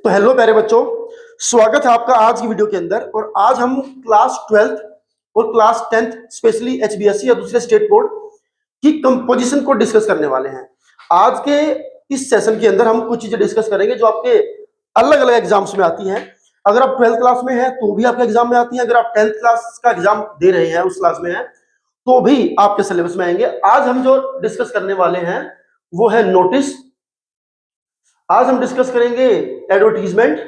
तो हेलो प्यारे बच्चों, स्वागत है आपका आज की वीडियो के अंदर। और आज हम क्लास 12th और क्लास 10th स्पेशली एचबीएससी या दूसरे स्टेट बोर्ड की कंपोजिशन को डिस्कस करने वाले हैं। आज के इस सेशन के अंदर हम कुछ चीजें डिस्कस करेंगे जो आपके अलग अलग एग्जाम्स में आती हैं। अगर आप 12th क्लास में हैं तो भी आपके एग्जाम में आती हैं, अगर आप 10th क्लास का एग्जाम दे रहे हैं उस क्लास में हैं तो भी आपके सिलेबस में आएंगे। आज हम जो डिस्कस करने वाले हैं वो है नोटिस, आज हम डिस्कस करेंगे एडवर्टीजमेंट,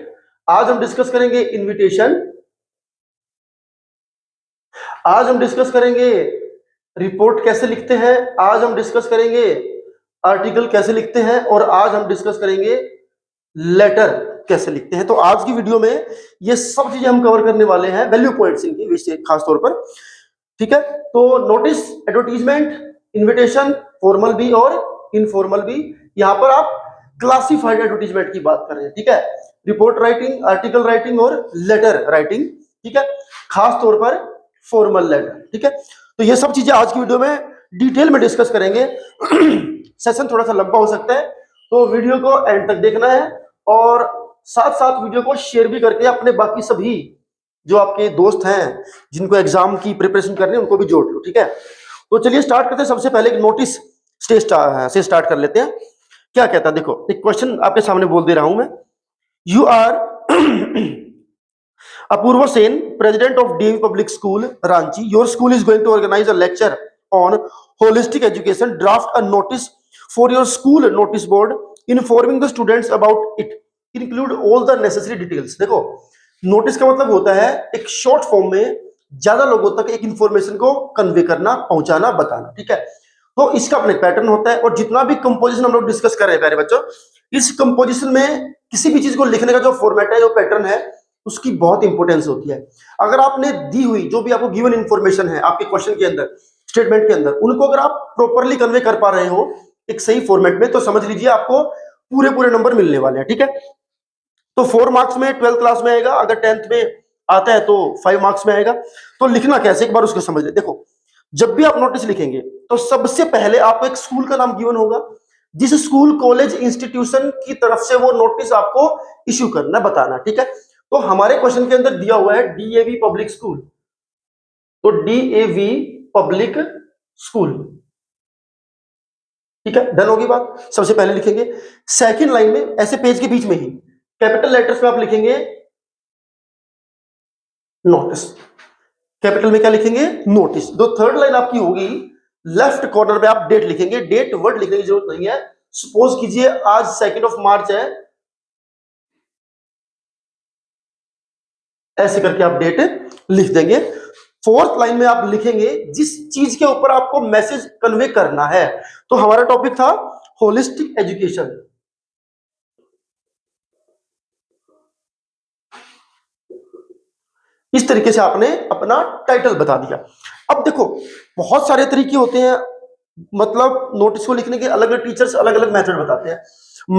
आज हम डिस्कस करेंगे इनविटेशन, आज हम डिस्कस करेंगे रिपोर्ट कैसे लिखते हैं, आज हम डिस्कस करेंगे आर्टिकल कैसे लिखते हैं और आज हम डिस्कस करेंगे लेटर कैसे लिखते हैं। तो आज की वीडियो में ये सब चीजें हम कवर करने वाले हैं, वैल्यू पॉइंट्स इनके विषय खास तौर पर। ठीक है, तो नोटिस, एडवर्टीजमेंट, इनविटेशन, फॉर्मल भी और इनफॉर्मल भी। यहां पर आप क्लासिफाइड एडवर्टीजमेंट की बात कर रहे हैं। ठीक है, रिपोर्ट राइटिंग, आर्टिकल राइटिंग और लेटर राइटिंग। ठीक है, खास तौर पर फॉर्मल लेटर। ठीक है, तो ये सब चीजें आज की वीडियो में डिटेल में डिस्कस करेंगे। सेशन थोड़ा सा लंबा हो सकता है तो वीडियो को एंड तक देखना है और साथ साथ वीडियो को शेयर भी करके अपने बाकी सभी जो आपके दोस्त हैं जिनको एग्जाम की प्रिपरेशन करनी है उनको भी जोड़ लो। ठीक है, तो चलिए स्टार्ट करते हैं। सबसे पहले नोटिस से स्टार्ट कर लेते हैं। क्या कहता है, देखो एक क्वेश्चन आपके सामने बोल दे रहा हूं मैं। You are Apoorv Sen, president of DAV public school Ranchi. Your school is going to organise a lecture on holistic education. Draft a notice for your school notice board informing the students about it, include all the necessary details. देखो notice का मतलब होता है एक short form में ज्यादा लोगों तक एक इंफॉर्मेशन को कन्वे करना, पहुंचाना, बताना। ठीक है, तो इसका अपने पैटर्न होता है और जितना भी कंपोजिशन हम लोग डिस्कस कर रहे हैं प्यारे बच्चों, इस कंपोजिशन में किसी भी चीज को लिखने का जो फॉर्मेट है, जो पैटर्न है, उसकी बहुत इंपॉर्टेंस होती है। अगर आपने दी हुई जो भी आपको गिवन इंफॉर्मेशन है आपके क्वेश्चन के अंदर, स्टेटमेंट के अंदर, उनको अगर आप प्रॉपरली कन्वे कर पा रहे हो एक सही फॉर्मेट में, तो समझ लीजिए आपको पूरे नंबर मिलने वाले हैं। ठीक है, तो 4 मार्क्स में 12th क्लास में आएगा, अगर 10th में आता है तो 5 मार्क्स में आएगा। तो लिखना कैसे, एक बार उसको समझ ले। देखो जब भी आप नोटिस लिखेंगे तो सबसे पहले आपको एक स्कूल का नाम गिवन होगा, जिस स्कूल, कॉलेज, इंस्टीट्यूशन की तरफ से वो नोटिस आपको इश्यू करना, बताना। ठीक है, तो हमारे क्वेश्चन के अंदर दिया हुआ है डीएवी पब्लिक स्कूल, तो डीएवी पब्लिक स्कूल। ठीक है, डन होगी बात। सबसे पहले लिखेंगे। सेकंड लाइन में ऐसे पेज के बीच में ही कैपिटल लेटर्स में आप लिखेंगे नोटिस। कैपिटल में क्या लिखेंगे, नोटिस। जो थर्ड लाइन आपकी होगी लेफ्ट कॉर्नर पे आप डेट लिखेंगे। डेट वर्ड लिखने की जरूरत नहीं है। सपोज कीजिए आज 2 मार्च है, ऐसे करके आप डेट लिख देंगे। फोर्थ लाइन में आप लिखेंगे जिस चीज के ऊपर आपको मैसेज कन्वे करना है। तो हमारा टॉपिक था होलिस्टिक एजुकेशन। इस तरीके से आपने अपना टाइटल बता दिया। अब देखो बहुत सारे तरीके होते हैं, मतलब नोटिस को लिखने के अलग अलग टीचर्स अलग अलग मेथड बताते हैं।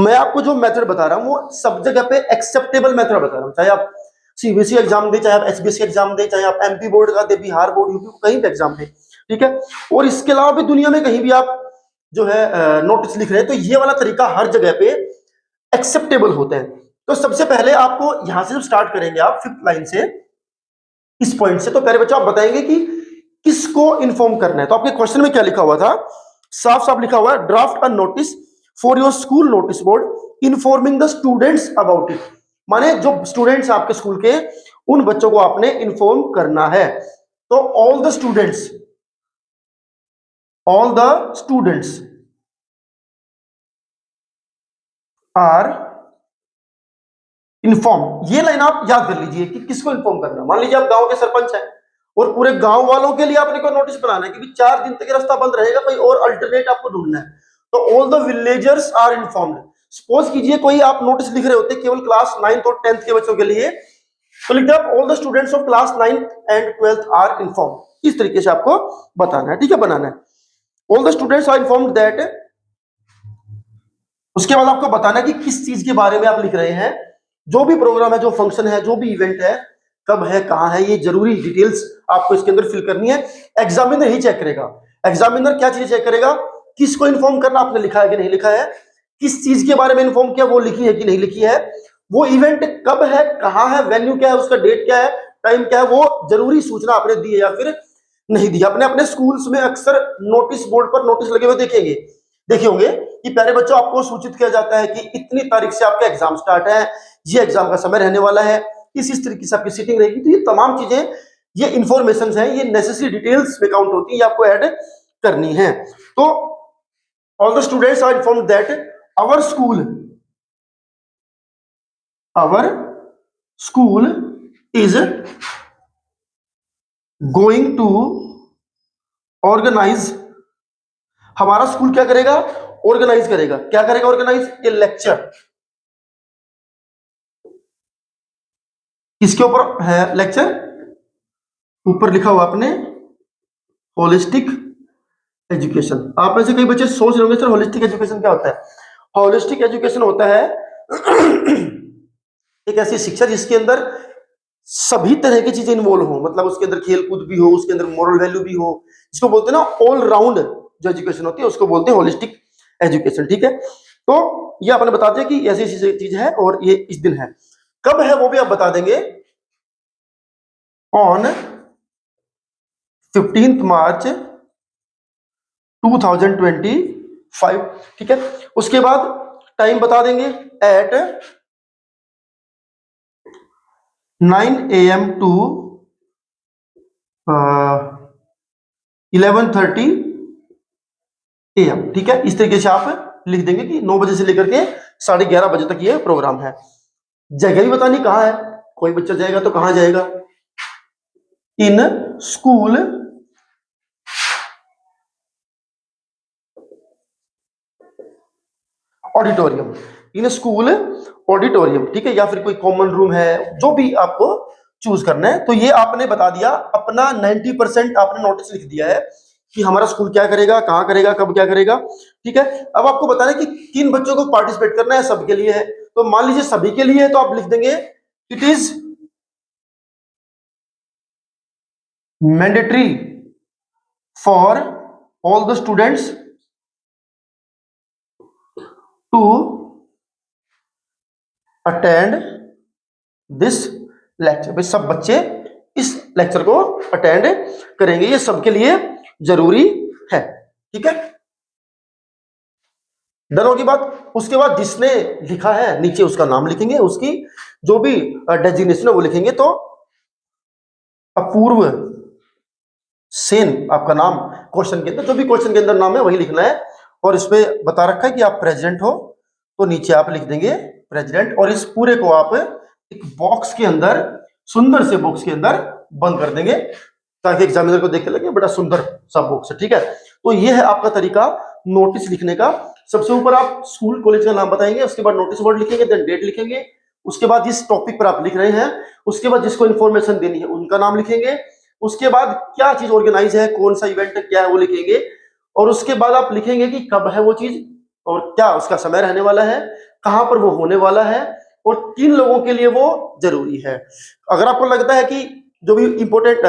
मैं आपको जो मेथड बता रहा हूं वो सब जगह पे एक्सेप्टेबल मेथड बता रहा हूं, चाहे आप सीबीएसई एग्जाम दे, चाहे आप एचबीएससी एग्जाम दे, चाहे आप एमपी बोर्ड का दे, बिहार बोर्ड, यूपी, कहीं भी एग्जाम दे। ठीक है, और इसके अलावा भी दुनिया में कहीं भी आप जो है नोटिस लिख रहे हैं तो ये वाला तरीका हर जगह पे एक्सेप्टेबल होता है। तो सबसे पहले आपको यहां से जब स्टार्ट करेंगे आप 5th लाइन से, इस पॉइंट से, तो पहले बच्चों आप बताएंगे कि किसको इन्फॉर्म करना है। तो आपके क्वेश्चन में क्या लिखा हुआ था, साफ साफ लिखा हुआ है draft a notice for your school notice board informing the students about it. माने जो स्टूडेंट्स आपके स्कूल के, उन बच्चों को आपने इन्फॉर्म करना है। तो all the students are inform. ये लाइन आप याद कर लीजिए कि किसको इन्फॉर्म करना। मान लीजिए आप गांव के सरपंच हैं और पूरे गांव वालों के लिए आपने कोई नोटिस बनाना है क्योंकि 4 दिन तक रास्ता बंद रहेगा, कोई और अल्टरनेट आपको ढूंढना है। तो all the villagers are informed. Suppose कीजिए कोई आप नोटिस लिख रहे होते केवल क्लास 9th और 10th के बच्चों के लिए, तो लिखते हैं all the students of class 9th and 12th are informed. इस तरीके से आपको बताना है। ठीक है, बनाना है all the students are informed that. उसके बाद आपको बताना है कि किस चीज के बारे में आप लिख रहे हैं, जो भी प्रोग्राम है, जो फंक्शन है, जो भी इवेंट है, कब है, कहां है, ये जरूरी डिटेल्स आपको इसके अंदर फिल करनी है। एग्जामिनर ही चेक करेगा। एग्जामिनर क्या चीज चेक करेगा, किसको इन्फॉर्म करना, आपने लिखा है कि नहीं लिखा है, किस चीज के बारे में इन्फॉर्म किया, वो लिखी है कि नहीं लिखी है, वो इवेंट कब है, कहाँ है, वेन्यू क्या है, उसका डेट क्या है, टाइम क्या है, वो जरूरी सूचना आपने दी है या फिर नहीं दी। अपने अपने स्कूल्स में अक्सर नोटिस बोर्ड पर नोटिस लगे हुए देखे होंगे कि प्यारे बच्चों आपको सूचित किया जाता है कि इतनी तारीख से आपका एग्जाम स्टार्ट है, ये एग्जाम का समय रहने वाला है, इस तरीके से आपकी सीटिंग रहेगी। तो ये तमाम चीजें, ये इंफॉर्मेशन है, ये नेसेसरी डिटेल्स में काउंट होती है, ये आपको ऐड करनी है। तो all the students are informed that our school is going to organise, हमारा स्कूल क्या करेगा, ऑर्गेनाइज करेगा। क्या करेगा ऑर्गेनाइज? ए लेक्चर। किसके ऊपर है लेक्चर? ऊपर लिखा हुआ आपने होलिस्टिक एजुकेशन। आप में से कई बच्चे सोच रहे होंगे सर होलिस्टिक एजुकेशन क्या होता है? होलिस्टिक एजुकेशन होता है एक ऐसी शिक्षा जिसके अंदर सभी तरह की चीजें इन्वॉल्व हो, मतलब उसके अंदर खेल कूद भी हो, उसके अंदर मॉरल वैल्यू भी हो, जिसको बोलते हैं ना ऑल राउंड जो एजुकेशन होती है उसको बोलते हैं होलिस्टिक एजुकेशन। ठीक है, तो ये आपने बता दिया कि ऐसी चीज है और ये इस दिन है। कब है वो भी आप बता देंगे, ऑन 15 मार्च 2025। ठीक है, उसके बाद टाइम बता देंगे एट 9 AM टू 11:30 AM। ठीक है, इस तरीके से आप लिख देंगे कि 9 बजे से लेकर के 11:30 बजे तक ये प्रोग्राम है। जगह भी बतानी कहाँ है, कोई बच्चा जाएगा तो कहाँ जाएगा? In school auditorium, in school auditorium. ठीक है, या फिर कोई कॉमन रूम है, जो भी आपको चूज करना है। तो ये आपने बता दिया, अपना 90% आपने नोटिस लिख दिया है कि हमारा स्कूल क्या करेगा, कहाँ करेगा, कब क्या करेगा। ठीक है, अब आपको बताना है कि किन बच्चों को पार्टिसिपेट करना है, सबके लिए है। तो मान लीजिए सभी के लिए है तो आप लिख देंगे it is mandatory for all the students to attend this lecture. भाई सब बच्चे इस लेक्चर को अटेंड करेंगे, ये सबके लिए जरूरी है। ठीक है, डन होगी बात। उसके बाद जिसने लिखा है नीचे उसका नाम लिखेंगे, उसकी जो भी डेजिग्नेशन है वो लिखेंगे। तो अपूर्व सेन आपका नाम क्वेश्चन के अंदर, जो भी क्वेश्चन के अंदर नाम है वही लिखना है। और इसमें बता रखा है कि आप प्रेसिडेंट हो, तो नीचे आप लिख देंगे प्रेसिडेंट। और इस पूरे को आप एक बॉक्स के अंदर, सुंदर से बॉक्स के अंदर बंद कर देंगे, ताकि एग्जामिनर को देख के लगे बड़ा सुंदर सा बॉक्स है। ठीक है, तो ये है आपका तरीका नोटिस लिखने का। सबसे ऊपर आप स्कूल कॉलेज का नाम बताएंगे, उसके बाद नोटिस बोर्ड लिखेंगे, देन डेट लिखेंगे, उसके बाद जिस टॉपिक पर आप लिख रहे हैं, उसके बाद जिसको इन्फॉर्मेशन देनी है उनका नाम लिखेंगे, उसके बाद क्या चीज ऑर्गेनाइज है, कौन सा इवेंट क्या है वो लिखेंगे, और उसके बाद आप लिखेंगे कि कब है वो चीज और क्या उसका समय रहने वाला है, कहां पर वो होने वाला है, और किन लोगों के लिए वो जरूरी है। अगर आपको लगता है कि जो भी इंपॉर्टेंट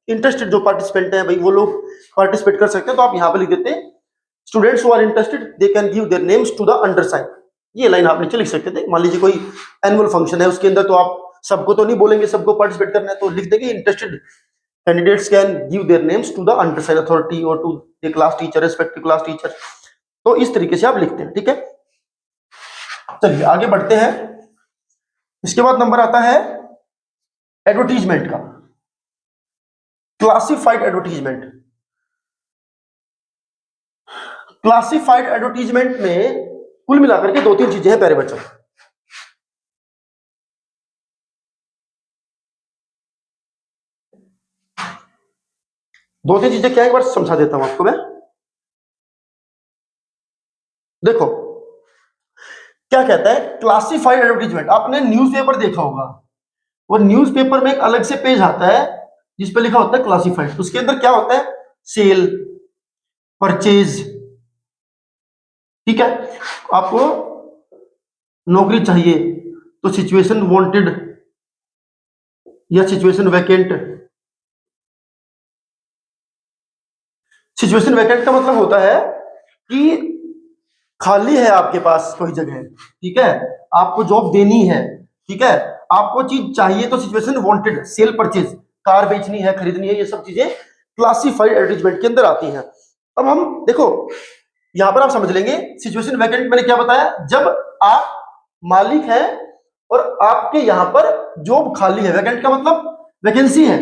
इंटरेस्टेड जो पार्टिसिपेंट है भाई वो लोग पार्टिसिपेट कर सकते हैं, तो आप यहाँ पे लिख देते हैं students who are interested they can give their names to the undersign. ये लाइन आप नीचे लिख सकते थे। मान लीजिए कोई एनुअल फंक्शन है, उसके अंदर तो आप सबको तो नहीं बोलेंगे सबको पार्टिसिपेट करना है, तो लिख देंगे interested candidates can give their names to the undersign authority और to the class teacher, respective class teacher. तो इस तरीके से आप लिखते हैं। ठीक है, चलिए आगे बढ़ते हैं। इसके बाद नंबर आता है एडवर्टीजमेंट का, क्लासिफाइड एडवर्टीजमेंट। क्लासिफाइड एडवर्टीजमेंट में कुल मिलाकर के 2-3 चीजें हैं प्यारे बच्चों। दो तीन चीजें क्या है, एक बार समझा देता हूं आपको मैं। देखो क्या कहता है क्लासिफाइड एडवर्टीजमेंट। आपने न्यूज़पेपर देखा होगा, वो न्यूज़पेपर में एक अलग से पेज आता है जिस पे लिखा होता है क्लासिफाइड। उसके अंदर क्या होता है, सेल, परचेज। ठीक है, आपको नौकरी चाहिए तो सिचुएशन वांटेड या सिचुएशन वैकेंट। सिचुएशन वैकेंट का मतलब होता है कि खाली है आपके पास कोई जगह, ठीक है, आपको जॉब देनी है, ठीक है, आपको चीज चाहिए, तो situation wanted, cell purchase, car बेचनी है, खरीदनी है, ये सब चीजें क्लासिफाइड एडवर्टाइजमेंट के अंदर आती हैं। अब हम देखो यहां पर आप समझ लेंगे, सिचुएशन वैकेंट मैंने क्या बताया, जब आप मालिक है और आपके यहां पर जॉब खाली है, वैकेंट का मतलब वैकेंसी है,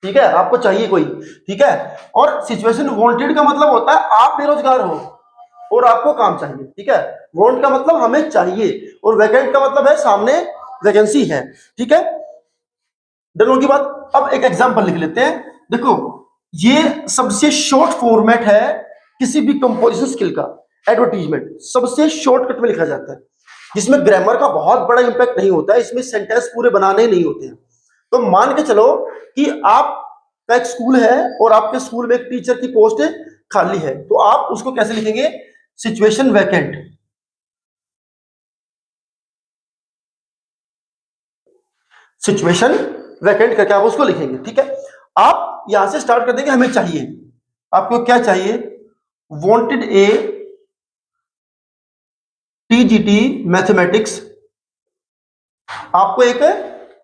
ठीक है, आपको चाहिए कोई, ठीक है, और सिचुएशन वांटेड का मतलब होता है आप बेरोजगार हो और आपको काम चाहिए, ठीक है, वांट का मतलब हमें चाहिए और वैकेंट का मतलब है सामने वैकेंसी है, ठीक है, डन होगी बात। अब एक एग्जांपल लिख लेते हैं, देखो ये सबसे शॉर्ट फॉर्मेट है किसी भी कंपोजिशन स्किल का, एडवर्टीजमेंट सबसे शॉर्टकट में लिखा जाता है, जिसमें ग्रामर का बहुत बड़ा इंपैक्ट नहीं होता है, इसमें सेंटेंस पूरे बनाने ही नहीं होते हैं। तो मान के चलो कि आपका एक स्कूल है और आपके स्कूल में एक टीचर की पोस्ट खाली है, तो आप उसको कैसे लिखेंगे, सिचुएशन वैकेंट, सिचुएशन वैकेंट करके आप उसको लिखेंगे, ठीक है। आप यहां से स्टार्ट कर देंगे, हमें चाहिए, आपको क्या चाहिए, वांटेड ए टीजीटी मैथमेटिक्स, आपको एक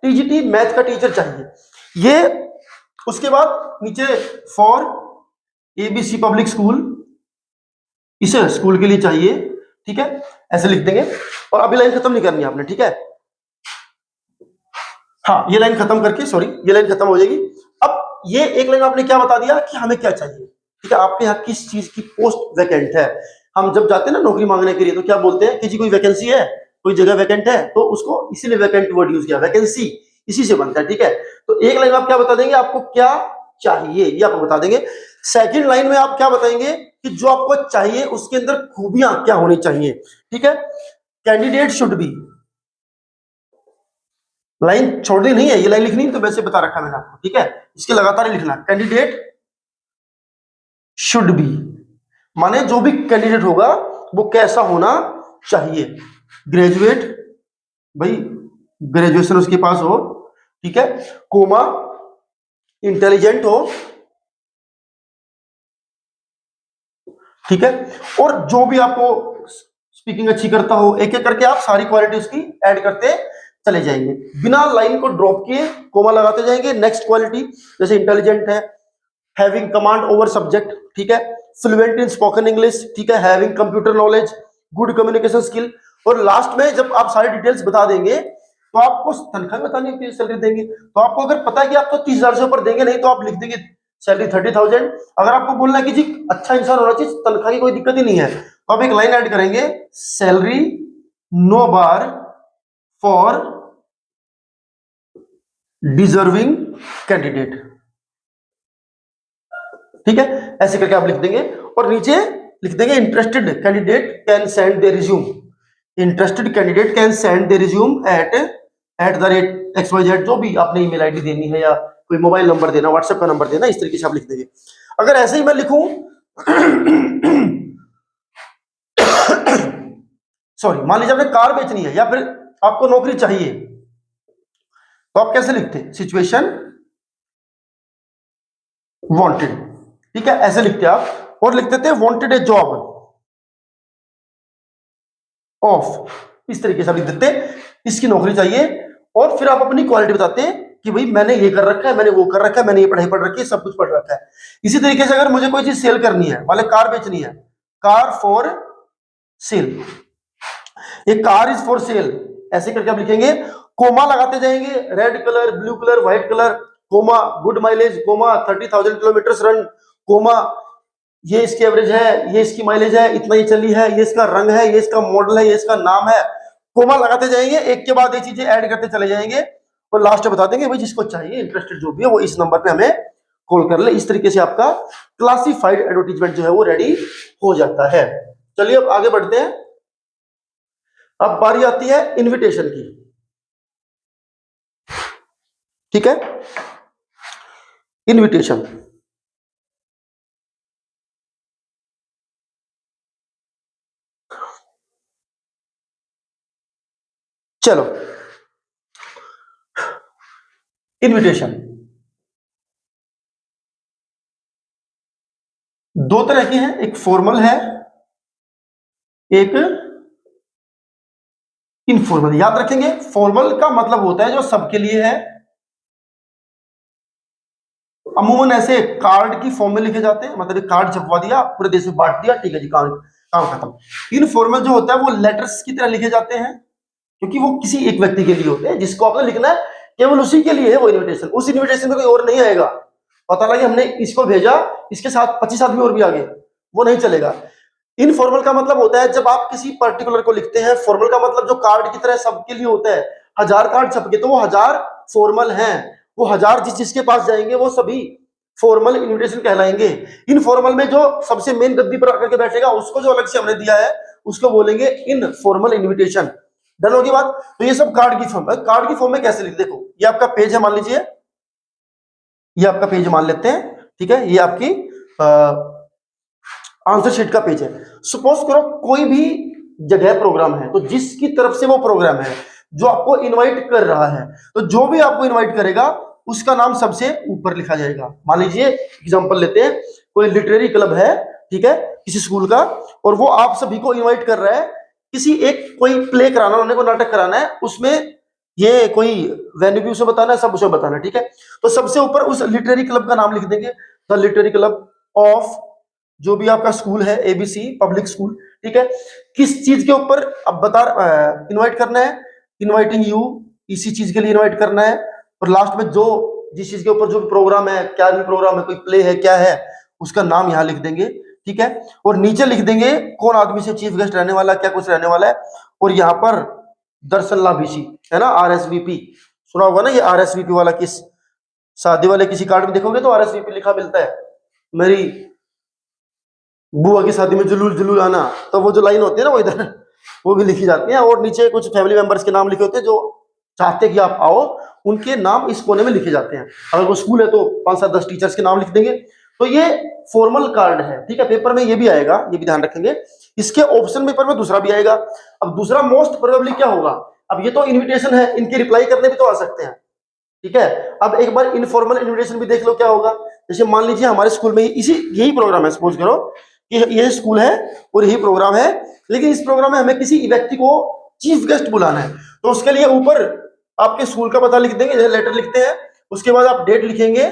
टीजीटी मैथ का टीचर चाहिए, ये उसके बाद नीचे फॉर एबीसी पब्लिक स्कूल, इस स्कूल के लिए चाहिए, ठीक है, ऐसे लिख देंगे और अभी लाइन खत्म नहीं करनी आपने, ठीक है, हाँ ये लाइन खत्म करके, सॉरी ये लाइन खत्म हो जाएगी। अब ये एक लाइन आपने क्या बता दिया कि हमें क्या चाहिए, ठीक है, आपके यहाँ किस चीज की पोस्ट वैकेंट है। हम जब जाते हैं ना नौकरी मांगने के लिए, तो क्या बोलते हैं कि जी कोई वैकेंसी है, कोई जगह वैकेंट है, तो उसको इसीलिए वैकेंट वर्ड यूज किया, वैकेंसी इसी से बनता है, ठीक है। तो एक लाइन आप क्या बता देंगे, आपको क्या चाहिए ये आपको बता देंगे। सेकंड लाइन में आप क्या बताएंगे कि जो आपको चाहिए उसके अंदर खूबियां क्या होनी चाहिए, ठीक है, कैंडिडेट शुड बी, लाइन छोड़नी नहीं है, ये लाइन लिखनी है, तो वैसे बता रखा मैंने आपको, ठीक है, इसके लगातार ही लिखना, कैंडिडेट शुड बी, माने जो भी कैंडिडेट होगा वो कैसा होना चाहिए, ग्रेजुएट, भाई ग्रेजुएशन उसके पास हो, ठीक है, कोमा इंटेलिजेंट हो, ठीक है, और जो भी आपको स्पीकिंग अच्छी करता हो, एक एक करके आप सारी क्वालिटी उसकी ऐड करते चले जाएंगे, बिना लाइन को ड्रॉप किए कोमा लगाते जाएंगे। नेक्स्ट क्वालिटी जैसे इंटेलिजेंट है, हैविंग कमांड ओवर सब्जेक्ट, ठीक है, फ्लुएंट इन स्पोकन इंग्लिश, ठीक है, having computer knowledge, good communication skill, और लास्ट में जब आप सारी डिटेल्स बता देंगे तो आपको तनख्वाह बतानी है, सैलरी देंगे, तो आपको अगर पता है कि आपको 30,000 से ऊपर देंगे नहीं, तो आप लिख देंगे सैलरी 30,000। अगर आपको बोलना है कि जी अच्छा इंसान होना चाहिए, तनख्वाह की कोई दिक्कत ही नहीं है, तो आप एक लाइन ऐड करेंगे, salary no bar for deserving candidate, ठीक है, ऐसे करके आप लिख देंगे और नीचे लिख देंगे interested candidate can send the resume, interested candidate can send the resume at the rate X Y Z, जो भी आपने ईमेल आईडी देनी है या कोई मोबाइल नंबर देना, व्हाट्सएप का नंबर देना, इस तरीके से आप लिख देंगे। अगर ऐसे ही मैं लिखूं सॉरी, मान लीजिए आपने कार बेचनी है या फिर आपको नौकरी चाहिए, तो आप कैसे लिखते हैं, सिचुएशन वांटेड, ठीक है, ऐसे लिखते हैं आप, और लिख देते हैं वांटेड ए जॉब ऑफ, इस तरीके से आप लिख देते हैं इसकी नौकरी चाहिए, और फिर आप अपनी क्वालिटी बताते हैं कि भाई मैंने ये कर रखा है, मैंने वो कर रखा है, मैंने ये पढ़ाई पढ़ रखी है, सब कुछ पढ़ रखा है। इसी तरीके से अगर मुझे कोई चीज सेल करनी है, मान कार बेचनी है, कार फॉर सेल, ये कार इज फॉर सेल, ऐसे करके आप लिखेंगे, कोमा लगाते जाएंगे, red colour, blue colour, white colour, comma good mileage, comma 30,000 kilometre run, comma ये इसकी एवरेज है, ये इसकी माइलेज है, इतना ही चली है, ये इसका रंग है, ये इसका मॉडल है, ये इसका नाम है, कोमा लगाते जाएंगे, एक के बाद एक चीजें ऐड करते चले जाएंगे और लास्ट में बता देंगे भाई जिसको चाहिए इंटरेस्टेड जो भी है वो इस नंबर पे हमें कॉल कर ले। इस तरीके से आपका क्लासिफाइड एडवर्टीजमेंट जो है वो रेडी हो जाता है। चलिए अब आगे बढ़ते हैं। अब बारी आती है इनविटेशन की, ठीक है, इनविटेशन, चलो इनविटेशन दो तरह की है, एक फॉर्मल है एक इनफॉर्मल। याद रखेंगे, फॉर्मल का मतलब होता है जो सबके लिए है, अमूमन ऐसे कार्ड की फॉर्म में लिखे जाते हैं, मतलब कार्ड छपवा दिया, पूरे देश में बांट दिया, ठीक है जी, काम काम खत्म। इनफॉर्मल जो होता है वो लेटर्स की तरह लिखे जाते हैं, क्योंकि वो किसी एक व्यक्ति के लिए होते हैं जिसको आपने लिखना है, केवल उसी के लिए है वो इनविटेशन। उस इनविटेशन में कोई और नहीं आएगा, पता लगे हमने इसको भेजा, इसके साथ 25 आदमी और भी आ गए, वो नहीं चलेगा। इनफॉर्मल का मतलब होता है जब आप किसी पर्टिकुलर को लिखते हैं। फॉर्मल का मतलब जो कार्ड की तरह सबके लिए होता है, 1000 कार्ड छपके तो वो 1000 फॉर्मल हैं, वो 1000 जिस जिसके पास जाएंगे वो सभी फॉर्मल इनविटेशन कहलाएंगे। इनफॉर्मल में जो सबसे मेन गद्दी पर आकर के बैठेगा उसको जो अलग से हमने दिया है उसको बोलेंगे इनफॉर्मल इनविटेशन। डन होगी बात। तो ये सब कार्ड की फॉर्म है। कार्ड की फॉर्म में कैसे लिख, देखो ये आपका पेज है, मान लीजिए ये आपका पेज मान लेते हैं, ठीक है, ये आपकी आंसर शीट का पेज है। सपोज करो कोई भी जगह प्रोग्राम है, तो जिसकी तरफ से वो प्रोग्राम है जो आपको इनवाइट कर रहा है, तो जो भी आपको इनवाइट करेगा उसका नाम सबसे ऊपर लिखा जाएगा। मान लीजिए एग्जांपल लेते हैं, कोई लिटरेरी क्लब है, ठीक है, किसी स्कूल का, और वो आप सभी को इनवाइट कर रहा है किसी एक कोई प्ले कराना, उन्होंने को नाटक कराना है, उसमें ये कोई वेन्यू भी उसे बताना है, सब उसे बताना है, ठीक है। तो सबसे ऊपर उस लिटरेरी क्लब का नाम लिख देंगे, द लिटरेरी क्लब ऑफ जो भी आपका स्कूल है, एबीसी पब्लिक स्कूल, ठीक है। किस चीज के ऊपर अब बता इनवाइट करना है, इनवाइटिंग यू, इसी चीज के लिए इनवाइट करना है। और लास्ट में जो जिस चीज के ऊपर जो प्रोग्राम है, क्या भी प्रोग्राम है, कोई प्ले है, क्या है, उसका नाम यहाँ लिख देंगे, ठीक है। और नीचे लिख देंगे कौन आदमी से चीफ गेस्ट रहने वाला, क्या कुछ रहने वाला है। और यहाँ पर दर्शन लाभिशी है ना, आरएसवीपी सुना होगा ना, ये आरएसवीपी वाला किस शादी वाले किसी कार्ड में देखोगे तो आरएसवीपी लिखा मिलता है, मेरी बुआ की शादी में जुलूल जुलूल आना, तो वो जो लाइन होती है ना वो इधर वो भी लिखी जाती है। और नीचे कुछ फैमिली मेंबर्स के नाम लिखे होते हैं जो चाहते कि आप आओ, उनके नाम इस कोने में लिखे जाते हैं। अगर वो स्कूल है तो 5 7 10 टीचर्स के नाम लिख देंगे। तो ये फॉर्मल कार्ड है, ठीक है। पेपर में ये भी आएगा, ये भी ध्यान रखेंगे। इसके ऑप्शन पेपर में दूसरा भी आएगा। अब दूसरा मोस्ट प्रोबेबली क्या होगा, अब ये तो इन्विटेशन है, इनके रिप्लाई करने भी तो आ सकते हैं, ठीक है। अब एक बार इनफॉर्मल इन्विटेशन भी देख लो क्या होगा। जैसे मान लीजिए हमारे स्कूल में इसी यही प्रोग्राम है, सपोज करो कि ये स्कूल है और यही प्रोग्राम है, लेकिन इस प्रोग्राम में हमें किसी व्यक्ति को चीफ गेस्ट बुलाना है, तो उसके लिए ऊपर आपके स्कूल का पता लिख देंगे, जैसे लेटर लिखते हैं, उसके बाद आप डेट लिखेंगे,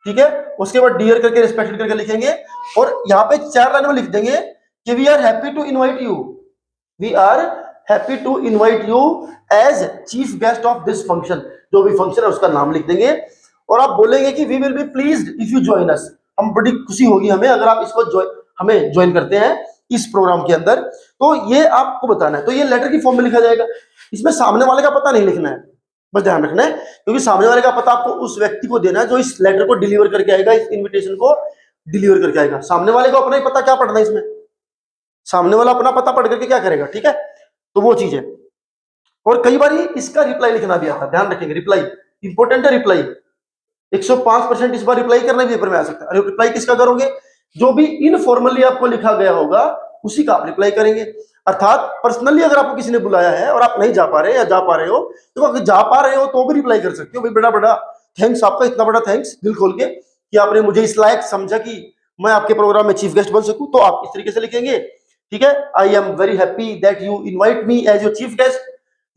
ठीक है। उसके बाद डियर करके रिस्पेक्टेड करके लिखेंगे, और यहाँ पे 4 लाइन में लिख देंगे कि we are happy to invite you, we are happy to invite you as chief guest of this function. जो भी फंक्शन है उसका नाम लिख देंगे, और आप बोलेंगे कि we will be pleased if you join us, हम बड़ी खुशी होगी हमें अगर आप इसको हमें ज्वाइन करते हैं इस प्रोग्राम के अंदर। तो ये आपको बताना है। तो ये लेटर की फॉर्म में लिखा जाएगा, इसमें सामने वाले का पता नहीं लिखना है, बस ध्यान रखना है, क्योंकि सामने वाले का पता आपको उस व्यक्ति को देना है जो इस लेटर को डिलीवर करके आएगा, इस इन्विटेशन को डिलीवर करके आएगा। सामने वाले को अपना ही पता क्या पढ़ना है इसमें, सामने वाला अपना पता पढ़ करके क्या करेगा, ठीक है। तो वो चीज है। और कई बार इसका रिप्लाई लिखना भी आता है, ध्यान रखेंगे, रिप्लाई इंपॉर्टेंट है। रिप्लाई 105% इस बार रिप्लाई करना भी पेपर में आ सकता है। रिप्लाई किसका करोगे, जो भी इनफॉर्मली आपको लिखा गया होगा उसी का आप रिप्लाई करेंगे। अर्थात पर्सनली अगर आपको किसी ने बुलाया है और आप नहीं जा पा रहे या जा पा रहे हो, तो अगर जा पा रहे हो तो भी रिप्लाई कर सकते हो, भाई बड़ा बड़ा थैंक्स आपका, इतना बड़ा थैंक्स दिल खोल के कि आपने मुझे इस लायक समझा कि मैं आपके प्रोग्राम में चीफ गेस्ट बन सकूं। तो आप इस तरीके से लिखेंगे, ठीक है। I am very happy that you invite me as your chief guest,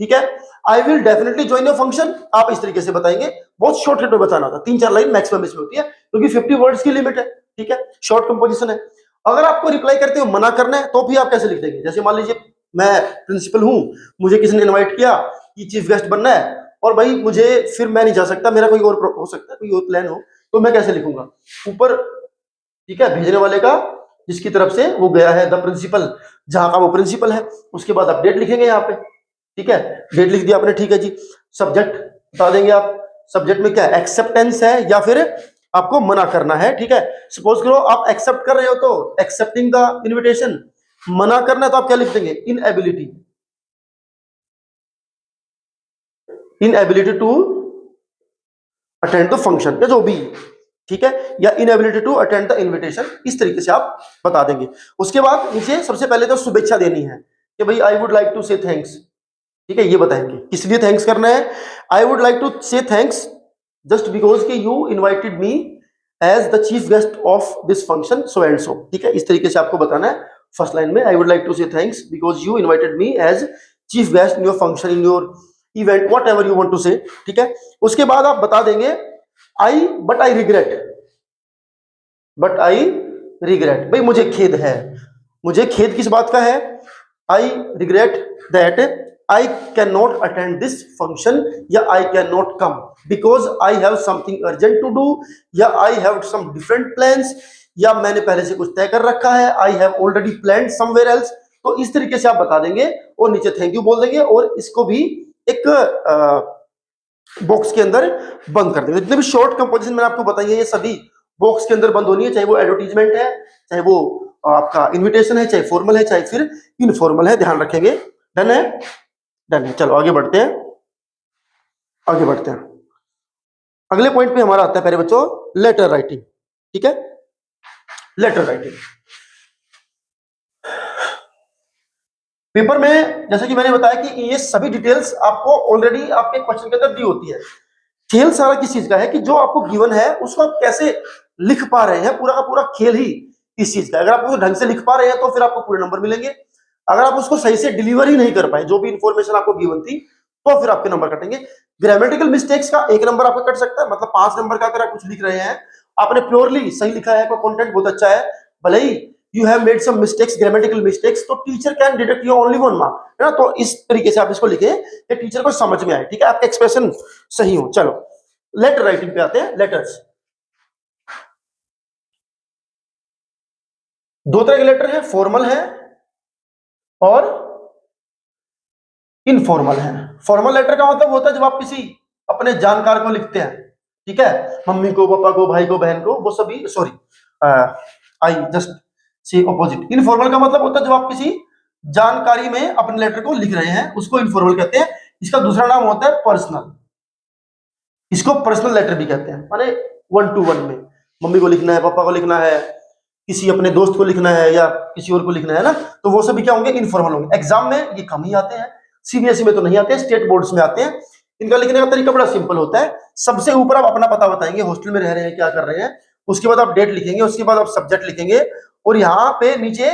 ठीक है। I will definitely join your function, आप इस तरीके से बताएंगे। बहुत शॉर्टकट में बताना होता है, 3 4 लाइन मैक्सिमम इसमें होती है, क्योंकि 50 वर्ड्स की लिमिट है, ठीक है, शॉर्ट कंपोजिशन है। अगर आपको रिप्लाई करते हो मना करना है तो भी आप कैसे लिख देंगे, जैसे मान लीजिए मैं प्रिंसिपल हूं, मुझे किसी ने इनवाइट किया कि चीफ गेस्ट बनना है, और भाई मुझे फिर मैं नहीं जा सकता, मेरा कोई और हो सकता है, कोई और प्लान हो, तो मैं कैसे लिखूंगा ऊपर, ठीक है, भेजने वाले का जिसकी तरफ से वो गया है, द प्रिंसिपल, जहां का वो प्रिंसिपल है। उसके बाद आप डेट लिखेंगे यहाँ पे, ठीक है, डेट लिख दिया आपने, ठीक है जी। सब्जेक्ट बता देंगे आप, सब्जेक्ट में क्या एक्सेप्टेंस है या फिर आपको मना करना है, ठीक है। सपोज करो आप एक्सेप्ट कर रहे हो तो एक्सेप्टिंग द इनविटेशन, मना करना है तो आप क्या लिख देंगे, inability, inability to attend the function या जो भी, ठीक है, या inability to attend the invitation, इस तरीके से आप बता देंगे। उसके बाद नीचे सबसे पहले तो शुभेच्छा देनी है कि भाई I would like to say thanks, ठीक है, ये बताएंगे किस लिए थैंक्स करना है। I would like to say thanks just because कि you invited me as the chief guest of this function so and so, ठीक है, इस तरीके से आपको बताना है। फर्स्ट लाइन में, I would like to say thanks because you invited me as chief guest in your function, in your event, whatever you want to say. ठीक है, उसके बाद आप बता देंगे बट आई रिग्रेट, भाई मुझे खेद है, मुझे खेद किस बात का है, I regret that I can not attend this function, या I can not come because I have something urgent to do, या I have some different plans, या मैंने पहले से कुछ तय कर रखा है, I have already planned somewhere else. तो इस तरीके से आप बता देंगे और नीचे थैंक यू बोल देंगे, और इसको भी एक बॉक्स के अंदर बंद कर देंगे। जितने भी शॉर्ट कंपोजिशन मैंने आपको बताई है ये सभी बॉक्स के अंदर बंद होनी है, चाहे वो एडवर्टीजमेंट है, चाहे वो आपका इनविटेशन है, चाहे फॉर्मल है, चाहे फिर इनफॉर्मल है, ध्यान रखेंगे। डन है, डन है। चलो आगे बढ़ते हैं, आगे बढ़ते हैं। अगले पॉइंट पे हमारा आता है पहले बच्चों लेटर राइटिंग। ठीक है, लेटर राइटिंग पेपर में, जैसे कि मैंने बताया कि ये सभी डिटेल्स आपको ऑलरेडी आपके क्वेश्चन के अंदर दी होती है। खेल सारा किस चीज का है कि जो आपको गिवन है उसको आप कैसे लिख पा रहे हैं, पूरा का पूरा खेल ही इस चीज का। अगर आप उसको ढंग से लिख पा रहे हैं तो फिर आपको पूरे नंबर मिलेंगे, अगर आप उसको सही से डिलीवर ही नहीं कर पाए, जो भी इंफॉर्मेशन आपको गिवन थी, तो फिर आपके नंबर कटेंगे। ग्रामेटिकल मिस्टेक्स का 1 नंबर आपका कट सकता है, मतलब 5 नंबर का अगर आप कुछ लिख रहे हैं, आपने प्योरली सही लिखा है, कोई कंटेंट बहुत अच्छा है, भले ही you have made some mistakes, grammatical mistakes, तो teacher can deduct you only 1 mark, है ना। तो इस तरीके से आप इसको लिखें कि टीचर को समझ में आए, ठीक है, आपका एक्सप्रेशन सही हो। चलो लेटर राइटिंग पे आते हैं। लेटर्स, 2 तरह के लेटर है, फॉर्मल है और इनफॉर्मल है। फॉर्मल लेटर का मतलब होता है जब आप किसी अपने जानकार को लिखते हैं, ठीक है, मम्मी को, पापा को, भाई को, बहन को, वो सभी, sorry I just see opposite. Informal का मतलब होता है जब आप किसी जानकारी में अपने लेटर को लिख रहे हैं, उसको इनफॉर्मल कहते हैं। इसका दूसरा नाम होता है पर्सनल, इसको पर्सनल लेटर भी कहते हैं, माने 1 to 1 में मम्मी को लिखना है, पापा को लिखना है, किसी अपने दोस्त को लिखना है, या किसी और को लिखना है ना, तो वो सभी क्या होंगे, इनफॉर्मल होंगे। एग्जाम में ये कम ही आते हैं, सीबीएसई में तो नहीं आते, स्टेट बोर्ड्स में आते हैं। इनका लिखने का तरीका बड़ा सिंपल होता है। सबसे ऊपर आप अपना पता बताएंगे, हॉस्टल में रह रहे हैं, क्या कर रहे हैं, उसके बाद आप डेट लिखेंगे, उसके बाद आप सब्जेक्ट लिखेंगे, और यहाँ पे नीचे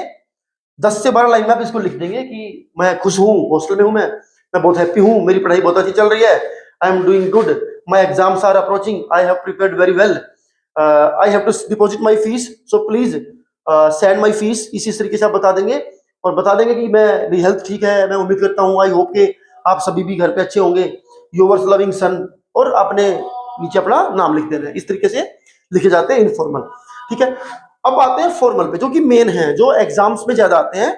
10 से 12 लाइन में आप इसको लिख देंगे कि मैं खुश हूँ, हॉस्टल में हूँ, मैं बहुत हैप्पी हूँ, मेरी पढ़ाई बहुत अच्छी चल रही है, I am doing good, my exams are approaching, I have prepared very well, I have to deposit my fees, so please send my fees. इसी तरीके से आप बता देंगे, और बता देंगे कि मेरी हेल्थ ठीक है, मैं उम्मीद करता हूँ, आई होप के आप सभी भी घर पे अच्छे होंगे, योर्स लविंग सन, और आपने नीचे अपना नाम लिख देना है। इस तरीके से लिखे जाते हैं इनफॉर्मल, ठीक है। अब आते हैं फॉर्मल पे, जो कि मेन है, जो एग्जाम्स में ज्यादा आते हैं,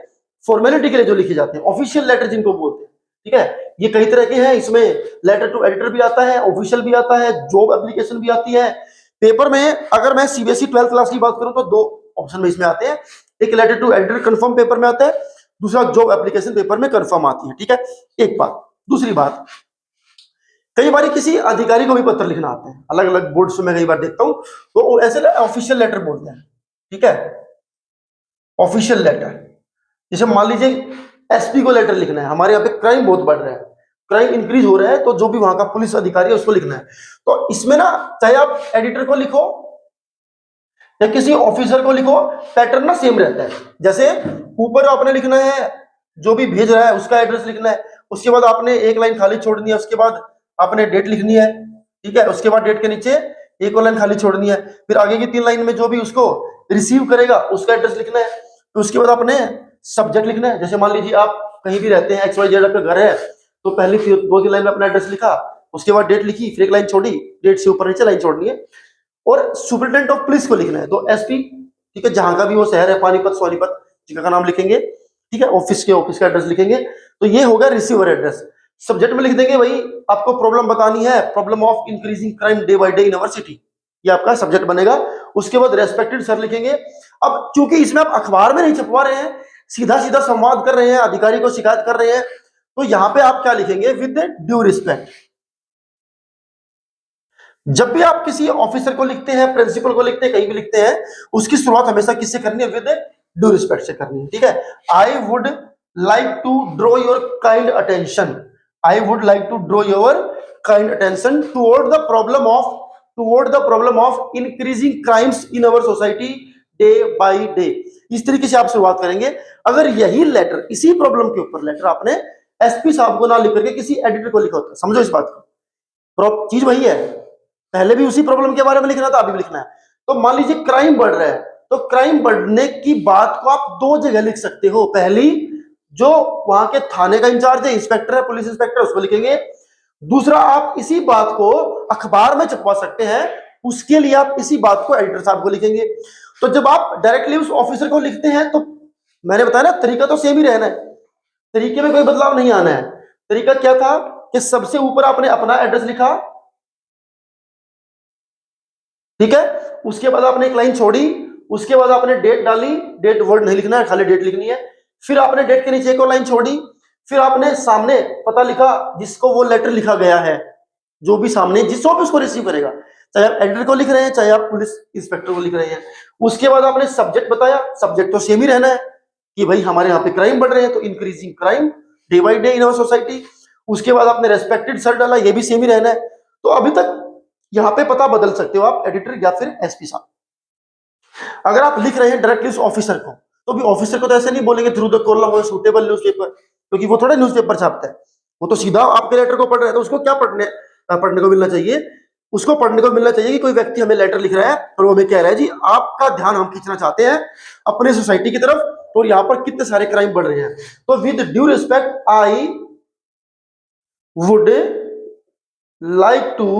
फॉर्मेलिटी के लिए जो लिखे जाते हैं, ऑफिशियल लेटर जिनको बोलते हैं, ठीक है। ये कई तरह के हैं, इसमें लेटर टू एडिटर भी आता है, ऑफिशियल भी आता है, जॉब एप्लीकेशन भी आती है। पेपर में अगर मैं सीबीएसई 12th क्लास की बात करूं तो 2 ऑप्शन में इसमें आते हैं, एक letter to editor confirm paper में आता है, दूसरा जॉब एप्लीकेशन पेपर में कंफर्म आती है, ठीक है। एक बात, दूसरी बात, कई बार किसी अधिकारी को भी पत्र लिखना आता है, अलग अलग बोर्ड्स में मैं कई बार देखता हूं, तो ऐसे ऑफिशियल लेटर बोलते हैं, ठीक है, ऑफिशियल लेटर। जैसे मान लीजिए एसपी को लेटर लिखना है, हमारे यहाँ पे क्राइम बहुत बढ़ रहा है, क्राइम इंक्रीज हो रहा है, तो जो भी वहां का पुलिस अधिकारी है उसको लिखना है। तो इसमें ना, चाहे आप एडिटर को लिखो या किसी ऑफिसर को लिखो, पैटर्न ना सेम रहता है। जैसे ऊपर आपने लिखना है, जो भी भेज रहा है उसका एड्रेस लिखना है, उसके बाद आपने एक लाइन खाली छोड़नी है, उसके बाद आपने डेट लिखनी है, ठीक है, उसके बाद डेट के नीचे एक और लाइन खाली छोड़नी है, फिर आगे की 3 लाइन में जो भी उसको रिसीव करेगा उसका एड्रेस लिखना है, फिर उसके बाद आपने सब्जेक्ट लिखना है। जैसे मान लीजिए आप कहीं भी रहते हैं, XYZ आपका घर है, तो पहली 2-3 लाइन में अपना एड्रेस लिखा, उसके बाद डेट लिखी, फिर एक लाइन छोड़ी, डेट से ऊपर नीचे लाइन छोड़नी है। और सुपरिटेंडेंट ऑफ पुलिस को लिखना है, तो एसपी, ठीक है, जहां का भी वो शहर है, पानीपत, सोनीपत, जगह का नाम लिखेंगे, ठीक है, ऑफिस का एड्रेस लिखेंगे, तो ये होगा रिसीवर एड्रेस। सब्जेक्ट में लिख देंगे भाई आपको प्रॉब्लम बतानी है, problem of increasing crime day by day in our city, ये आपका सब्जेक्ट बनेगा। उसके बाद रेस्पेक्टेड सर लिखेंगे। अब चूंकि इसमें आप अखबार में नहीं छपवा रहे हैं, सीधा सीधा संवाद कर रहे हैं, अधिकारी को शिकायत कर रहे हैं, तो यहां पे आप क्या लिखेंगे, विद ड्यू रिस्पेक्ट। जब भी आप किसी ऑफिसर को लिखते हैं, प्रिंसिपल को लिखते हैं, कहीं भी लिखते हैं, उसकी शुरुआत हमेशा किससे करनी है, विद ड्यू रिस्पेक्ट से करनी है, ठीक है। I would like to draw your kind attention, I would like to draw your kind attention toward the problem of increasing crimes in our society day by day. इस तरीके से आप शुरुआत करेंगे। अगर यही लेटर, इसी प्रॉब्लम के ऊपर लेटर आपने एसपी साहब को ना लिख करके किसी एडिटर को लिखा होता है, समझो इस बात को, चीज वही है, पहले भी उसी प्रॉब्लम के बारे में लिखना था, अभी भी लिखना है। तो मान लीजिए क्राइम बढ़ रहा है, तो क्राइम बढ़ने की बात को आप दो जगह लिख सकते हो। पहली, जो वहां के थाने का इंचार्ज है, इंस्पेक्टर है, पुलिस इंस्पेक्टर, उसको लिखेंगे। दूसरा, आप इसी बात को अखबार में छपवा सकते हैं, उसके लिए आप इसी बात को एडिटर साहब को लिखेंगे। तो जब आप डायरेक्टली उस ऑफिसर को लिखते हैं, तो मैंने बताया ना, तरीका तो सेम ही रहना है, तरीके में कोई बदलाव नहीं आना है। तरीका क्या था कि सबसे ऊपर आपने अपना एड्रेस लिखा, ठीक है, उसके बाद आपने एक लाइन छोड़ी, उसके बाद आपने डेट डाली, डेट वर्ड नहीं लिखना है, खाली डेट लिखनी है। फिर आपने डेट के नीचे एक और लाइन छोड़ी, फिर आपने सामने पता लिखा जिसको वो लेटर लिखा गया है, जो भी सामने जिस भी उसको रिसीव करेगा, चाहे आप एडिटर को लिख रहे हैं, चाहे आप पुलिस इंस्पेक्टर को लिख रहे हैं। उसके बाद आपने सब्जेक्ट बताया, सब्जेक्ट तो सेम ही रहना है कि भाई हमारे यहाँ पे क्राइम बढ़ रहे हैं, तो increasing crime day by day in our society. उसके बाद आपने रेस्पेक्टेड सर डाला, ये भी सेम ही रहना है। तो अभी तक यहां पे पता बदल सकते हो आप, एडिटर या फिर एसपी साहब। अगर आप लिख रहे हैं डायरेक्टली उस ऑफिसर को, तो भी ऑफिसर को तो ऐसे नहीं बोलेंगे थ्रू द कॉलम और सूटेबल न्यूज़पेपर, क्योंकि वो थोड़ा न्यूज़पेपर छापता है, वो तो सीधा आपके लेटर को पढ़ रहा है। तो उसको क्या पढ़ने को मिलना चाहिए, उसको पढ़ने को मिलना चाहिए कि कोई व्यक्ति हमें लेटर लिख रहा है और वो हमें कह रहा है जी आपका ध्यान हम खींचना चाहते हैं अपने सोसाइटी की तरफ, और यहाँ पर कितने सारे क्राइम बढ़ रहे हैं। तो with due respect, I would like to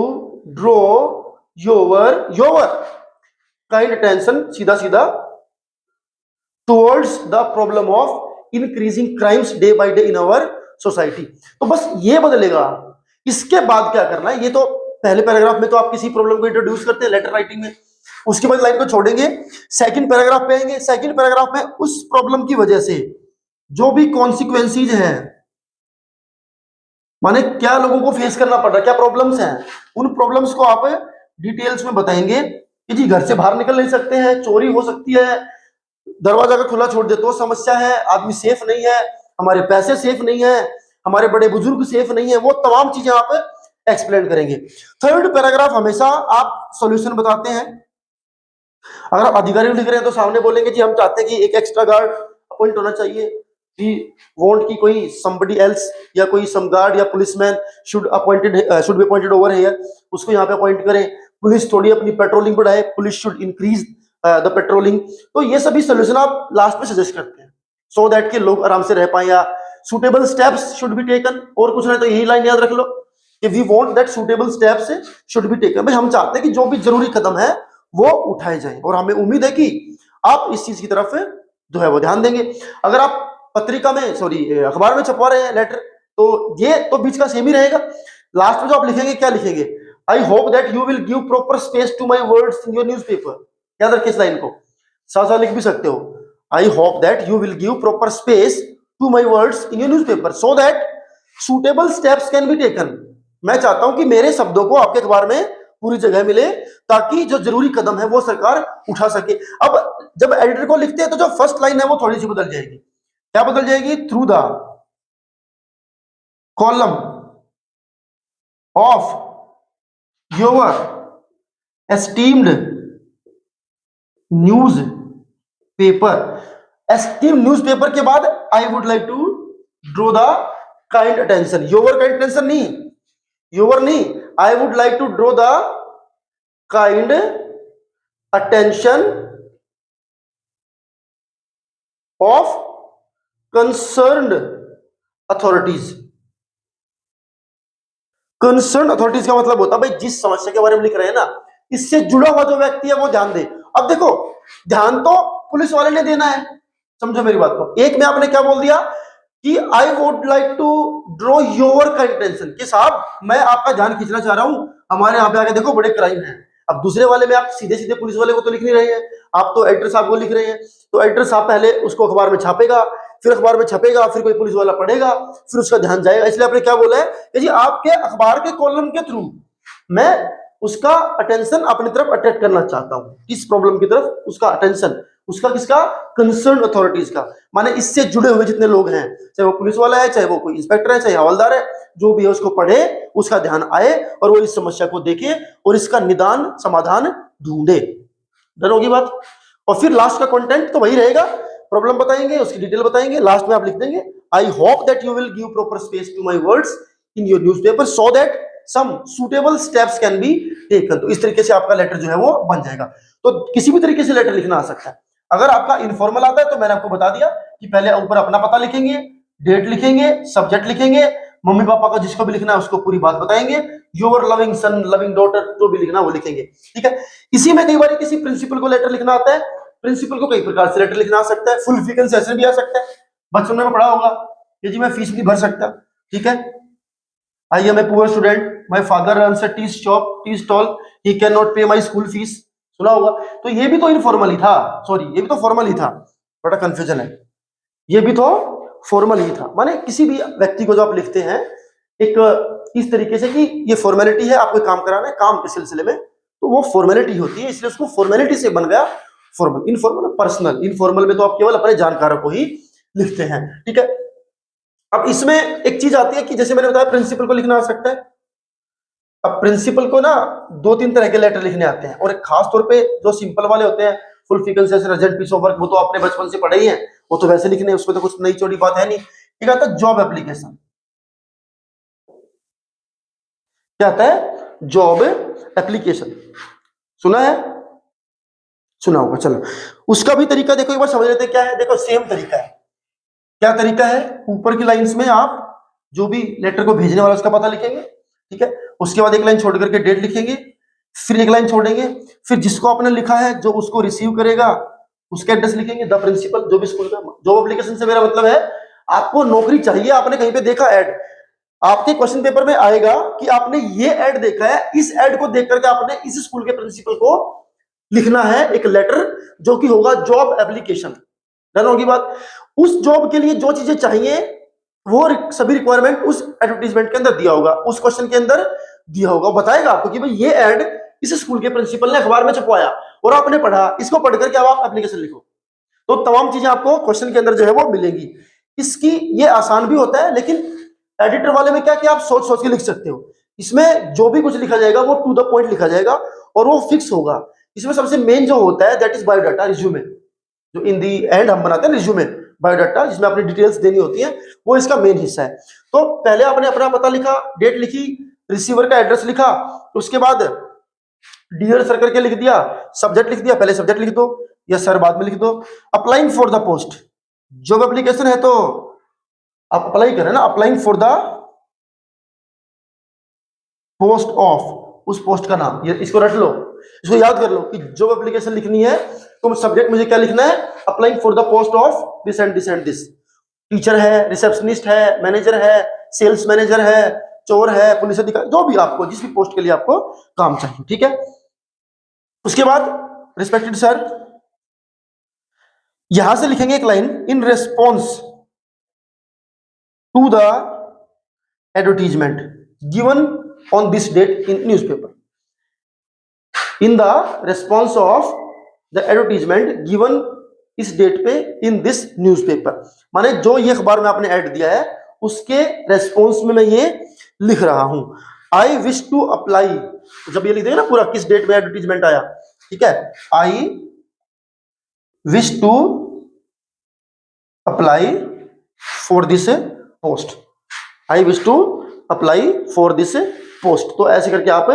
draw your kind attention, सीधा सीधा, towards the problem of increasing crimes day by day in our society. तो बस ये बदलेगा। इसके बाद क्या करना है, ये तो पहले पैराग्राफ में तो आप किसी प्रॉब्लम को इंट्रोड्यूस करते हैं लेटर राइटिंग में, उसके बाद लाइन को छोड़ेंगे, सेकंड पैराग्राफ पे आएंगे। सेकंड पैराग्राफ में उस प्रॉब्लम की वजह से जो भी कॉन्सिक्वेंसीज हैं, माने क्या लोगों को फेस करना पड़ रहा है, क्या प्रॉब्लम्स हैं, उन प्रॉब्लम्स को आप डिटेल्स में बताएंगे कि जी घर से बाहर निकल नहीं सकते हैं, चोरी हो सकती है, दरवाजा का खुला छोड़ दे तो समस्या है, आदमी सेफ नहीं है, हमारे पैसे सेफ नहीं है, हमारे बड़े बुजुर्ग सेफ नहीं है, वो तमाम चीजें आप एक्सप्लेन करेंगे। थर्ड पैराग्राफ हमेशा आप सॉल्यूशन बताते हैं। अगर आप अधिकारी लिख रहे हैं तो सामने बोलेंगे जी हम चाहते हैं कि एक एक्स्ट्रा गार्ड अपॉइंट होना चाहिए, वी वांट कि कोई somebody else या कोई सम गार्ड या policeman should be appointed over here, उसको यहाँ पे अपॉइंट करें। पुलिस थोड़ी अपनी पेट्रोलिंग बढ़ाए, police should increase the patrolling. तो ये सभी सोल्यूशन आप लास्ट में सजेस्ट करते हैं, सो दैट कि लोग आराम से रह पाए, या suitable steps should be taken, और कुछ नहीं तो यही लाइन याद रख लो कि we want that suitable steps should be taken. भाई हम चाहते हैं कि जो भी जरूरी कदम है वो उठाए जाए, और हमें उम्मीद है कि आप इस चीज की तरफ जो है वो ध्यान देंगे। अगर आप पत्रिका में अखबार में छपवा रहे हैं लेटर, तो ये तो बीच का सेम ही रहेगा। लास्ट में जो आप लिखेंगे, क्या लिखेंगे, I hope that you will give proper space to my words in your newspaper. याद रखिए इस लाइन को, साथ साथ लिख भी सकते हो, I hope that you will give proper space to my words in your newspaper so that suitable steps can be taken. मैं चाहता हूं कि मेरे शब्दों को आपके अखबार में पूरी जगह मिले, ताकि जो जरूरी कदम है वो सरकार उठा सके। अब जब एडिटर को लिखते हैं तो जो फर्स्ट लाइन है वो थोड़ी सी बदल जाएगी। क्या बदल जाएगी, through the column of your esteemed news paper. Esteemed news paper के बाद I would like to draw the kind attention, your kind attention नहीं, योर नहीं, I would like to draw the kind attention of concerned authorities. Concern authorities का मतलब होता है भाई जिस समस्या के बारे में लिख रहे हैं ना, इससे जुड़ा हुआ जो व्यक्ति है वो ध्यान दे। अब देखो, ध्यान तो पुलिस वाले ने देना है, समझो मेरी बात को। एक में आपने क्या बोल दिया कि I would like to draw your kind attention, कि साहब मैं आपका ध्यान खींचना चाह रहा हूं, हमारे यहाँ पे आके देखो बड़े क्राइम है। अब दूसरे वाले में आप सीधे सीधे पुलिस वाले को तो लिख नहीं रहे हैं, आप तो एडिटर साहब को लिख रहे हैं। तो एडिटर साहब पहले उसको अखबार में छापेगा, फिर अखबार में छपेगा, फिर कोई पुलिस वाला पढ़ेगा, फिर उसका ध्यान जाएगा। इसलिए आपने क्या बोला है कि जी आपके अखबार के कॉलम के थ्रू मैं उसका अटेंशन अपनी तरफ अट्रैक्ट करना चाहता हूं, किस प्रॉब्लम की तरफ, उसका अटेंशन, उसका किसका, कंसर्न अथॉरिटीज का, माने इससे जुड़े हुए जितने लोग हैं, चाहे वो पुलिस वाला है, चाहे वो कोई इंस्पेक्टर है, चाहे हवलदार है, जो भी है उसको पढ़े, उसका ध्यान आए और वो इस समस्या को देखे और इसका निदान समाधान ढूंढे। डन होगी बात। और फिर लास्ट का कंटेंट तो वही रहेगा, प्रॉब्लम बताएंगे, उसकी डिटेल बताएंगे, लास्ट में आप लिख देंगे I hope that you will give proper space to my words in your newspaper so that some suitable steps can be taken. तो इस तरीके से आपका लेटर जो है वो बन जाएगा। तो किसी भी तरीके से लेटर लिखना आ सकता है। अगर आपका इनफॉर्मल आता है तो मैंने आपको बता दिया कि पहले ऊपर अपना पता लिखेंगे, डेट लिखेंगे, सब्जेक्ट लिखेंगे, मम्मी पापा का जिसको भी लिखना है उसको पूरी बात बताएंगे, your loving son, loving daughter, जो भी लिखना वो लिखेंगे। ठीक है। इसी में कई बार किसी प्रिंसिपल को लेटर लिखना आता है। प्रिंसिपल को कई प्रकार से लेटर लिखना आ सकता है। फुल फी कंसेशन भी आ सकता है, बचपन में पढ़ा होगा कि जी मैं फीस नहीं भर सकता। ठीक है। I am a poor student, my father runs a tea shop, tea stall, he can not pay my school fees, सुना होगा। तो ये भी तो इनफॉर्मल ही था, सॉरी ये भी तो फॉर्मल ही था, बड़ा कंफ्यूजन है। ये भी तो फॉर्मल ही था, माने किसी भी व्यक्ति को जो आप लिखते हैं एक इस तरीके से कि ये फॉर्मेलिटी है, आपको काम कराना है काम के सिलसिले में, तो वो फॉर्मेलिटी होती है, इसलिए उसको फॉर्मेलिटी से बन गया फॉर्मल। इनफॉर्मल पर्सनल, इनफॉर्मल में तो आप केवल अपने जानकारों को ही लिखते हैं। ठीक है। अब इसमें एक चीज आती है कि जैसे मैंने बताया प्रिंसिपल को लिखना आ सकता है। अब प्रिंसिपल को ना दो तीन तरह के लेटर लिखने आते हैं, और एक खास तौर पे जो सिंपल वाले होते हैं, full fee concession, urgent piece of work, वो तो आपने बचपन से पढ़े ही हैं, वो तो वैसे लिखने, उसमें तो कुछ नई चौड़ी बात है नहीं। एक आता है जॉब एप्लीकेशन। क्या आता है? जॉब एप्लीकेशन, सुना है? सुना होगा। चलो उसका भी तरीका देखो, एक बार समझ लेते हैं क्या है। देखो सेम तरीका है। क्या तरीका है? ऊपर की लाइंस में आप जो भी लेटर को भेजने वाला उसका पता लिखेंगे। ठीक है। उसके बाद एक लाइन छोड़ करके डेट लिखेंगे, फिर एक लाइन छोड़ेंगे, फिर जिसको आपने लिखा है जो उसको रिसीव करेगा उसका एड्रेस लिखेंगे, द प्रिंसिपल, जो भी स्कूल का। जॉब एप्लीकेशन से मेरा मतलब है आपको नौकरी चाहिए, आपने कहीं पे देखा ऐड, आपके क्वेश्चन पेपर में आएगा कि आपने ये ऐड देखा है, इस ऐड को देख करके आपने इस स्कूल के प्रिंसिपल को लिखना है एक लेटर, जो कि होगा जॉब एप्लीकेशन। डन होगी बात। उस जॉब के लिए जो चीजें चाहिए वो सभी रिक्वायरमेंट उस एडवर्टीजमेंट के अंदर दिया होगा, उस क्वेश्चन के अंदर दिया होगा, बताएगा आपको कि भाई ये ऐड इस स्कूल के प्रिंसिपल ने अखबार में छपवाया और आपने पढ़ा, इसको पढ़ करके अब आप एप्लीकेशन लिखो। तो तमाम चीजें आपको क्वेश्चन के अंदर जो है वो मिलेंगी। इसकी ये आसान भी होता है, लेकिन एडिटर वाले में क्या कि आप सोच सोच के लिख सकते हो। इसमें जो भी कुछ लिखा जाएगा वो टू द पॉइंट लिखा जाएगा और वो फिक्स होगा। इसमें सबसे मेन जो होता है दैट इज बायोडाटा, रिज्यूमे, जो इन दी एंड हम बनाते हैं रिज्यूमे, बायोडाटा, जिसमें अपनी डिटेल्स देनी होती है, वो इसका मेन हिस्सा है। तो पहले आपने अपना पता लिखा, डेट लिखी, रिसीवर का एड्रेस लिखा, उसके बाद डियर सर करके लिख दिया, सब्जेक्ट लिख दिया, पहले सब्जेक्ट लिख दो या सर बाद में लिख दो। Applying for the post, job application है तो आप अप्लाई करें ना, applying for the post of, उस पोस्ट का नाम, ये इसको रट लो, इसको याद कर लो कि जॉब एप्लीकेशन लिखनी है तो सब्जेक्ट मुझे क्या लिखना है, applying for the post of this and this and this. Teacher है, रिसेप्शनिस्ट है, मैनेजर है, सेल्स मैनेजर है, चोर है, पुलिस अधिकारी, जो भी आपको जिस भी पोस्ट के लिए आपको काम चाहिए। ठीक है। उसके बाद रिस्पेक्टेड सर, यहां से लिखेंगे एक line, in response to the advertisement given on this date in newspaper, in the response of the advertisement given इस डेट पे इन दिस न्यूज़पेपर, माने जो ये अखबार में आपने ऐड दिया है उसके रेस्पॉन्स में मैं ये लिख रहा हूं। आई विश टू अप्लाई, जब ये लिख देंगे ना पूरा किस डेट में एडवर्टीजमेंट आया, ठीक है, I wish to apply for this post, I wish to apply for this post, तो ऐसे करके आप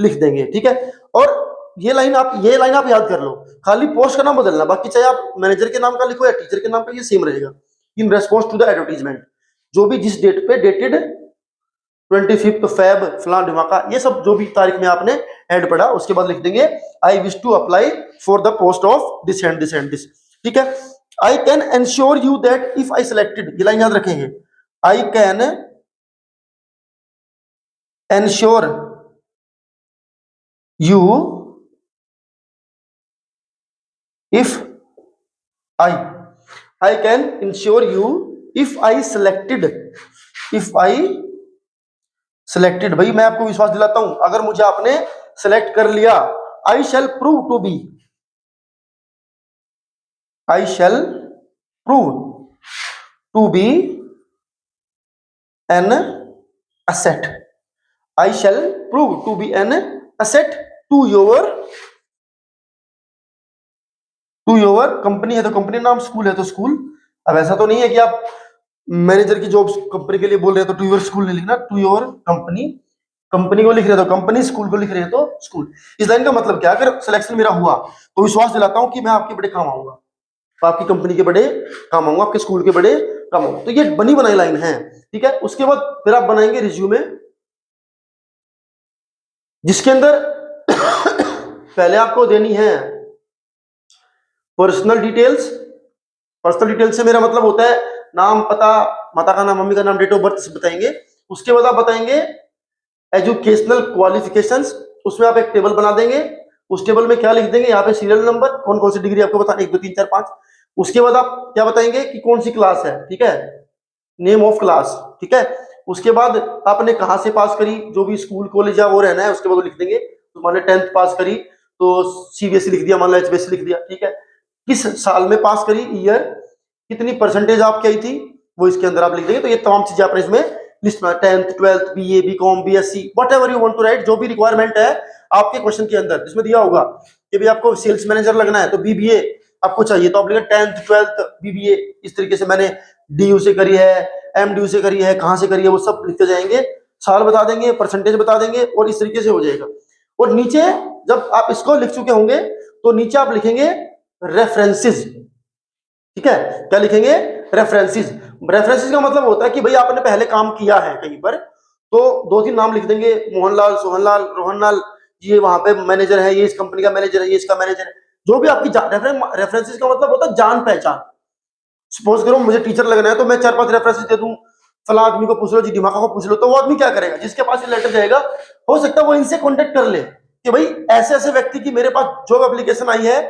लिख देंगे। ठीक है। और ये लाइन आप याद कर लो, खाली पोस्ट का नाम बदलना, बाकी चाहे आप मैनेजर के नाम का लिखो या टीचर के नाम का, ये सेम रहेगा। In response to the advertisement, जो भी जिस डेट पे, डेटेड 25 फेब फलां ढिमाका, ये सब जो भी तारीख में आपने ऐड पढ़ा उसके बाद लिख देंगे I wish to apply for the post of this and this and this. ठीक है। I can ensure you that if I selected, ये लाइन याद रखेंगे, I can ensure you if I can ensure you if I selected, भाई मैं आपको विश्वास दिलाता हूं अगर मुझे आपने सेलेक्ट कर लिया, I shall prove to be an asset, I shall prove to be an asset to your to your company है तो कंपनी नाम, स्कूल है तो स्कूल। अब ऐसा तो नहीं है कि आप मैनेजर की जॉब कंपनी के लिए बोल रहे हैं तो टू योर स्कूल नहीं लिखना, टू योर कंपनी, कंपनी को लिख रहे हो तो कंपनी, स्कूल को लिख रहे हैं तो स्कूल। इस लाइन का मतलब क्या, अगर सिलेक्शन मेरा हुआ तो विश्वास दिलाता हूं कि मैं आपके बड़े काम आऊंगा, तो आपकी कंपनी के बड़े काम आऊंगा, आपके स्कूल के बड़े काम आऊंगा। तो ये बनी बनाई लाइन है, ठीक है। उसके बाद फिर आप बनाएंगे रिज्यूमे, जिसके अंदर पहले आपको देनी है पर्सनल डिटेल्स। पर्सनल डिटेल्स से मेरा मतलब होता है नाम, पता, माता का नाम, मम्मी का नाम, डेट ऑफ बर्थ बताएंगे। उसके बाद आप बताएंगे एजुकेशनल क्वालिफिकेशंस, उसमें आप एक टेबल बना देंगे। उस टेबल में क्या लिख देंगे, यहाँ पे सीरियल नंबर, कौन कौन सी डिग्री आपको बता, 1 2 3 4 5। उसके बाद आप क्या बताएंगे कि कौन सी क्लास है, ठीक है, नेम ऑफ क्लास, ठीक है। उसके बाद आपने कहाँ से पास करी, जो भी स्कूल कॉलेज है वो रहना है, उसके बाद वो लिख देंगे। तो मान लो 10th पास करी तो सीबीएसई लिख दिया, मान लो एचबीएसई लिख दिया, ठीक है। किस साल में पास करी, ईयर, कितनी परसेंटेज आपकी आई थी, वो इसके अंदर आप लिख देंगे। तो ये तमाम चीजें आपने इसमें लिस्ट में, 10th 12th BA BCom BSc whatever you want to write, जो भी रिक्वायरमेंट है आपके क्वेश्चन के अंदर इसमें दिया होगा कि भाई आपको सेल्स मैनेजर लगना है तो बीबीए आपको चाहिए, तो आप लिखेंगे 10th 12th बीबीए, इस तरीके से मैंने डीयू से करी है, एमडीयू से करी है, कहाँ से करी है, वो सब लिखते जाएंगे, साल बता देंगे, परसेंटेज बता देंगे, और इस तरीके से हो जाएगा। और नीचे जब आप इसको लिख चुके होंगे तो नीचे आप लिखेंगे रेफरेंसेस, ठीक है। क्या लिखेंगे, रेफरेंसेस। रेफरेंसेस का मतलब होता है कि भाई आपने पहले काम किया है कहीं पर, तो 2 3 नाम लिख देंगे, मोहनलाल, सोहनलाल, रोहनलाल, ये वहां पे मैनेजर है, ये इस कंपनी का मैनेजर है, ये इसका मैनेजर है, जो भी आपकी रेफरेंसेस का मतलब होता है जान पहचान। सपोज करो मुझे टीचर लगना है तो मैं 4 5 रेफरेंसेस दे दूं, फला आदमी को पूछ लो जी, दिमागा को पूछ लो, तो वो आदमी क्या करेगा, जिसके पास ये लेटर जाएगा हो सकता है वो इनसे कॉन्टेक्ट कर ले कि भाई ऐसे ऐसे व्यक्ति की मेरे पास जॉब एप्लीकेशन आई है,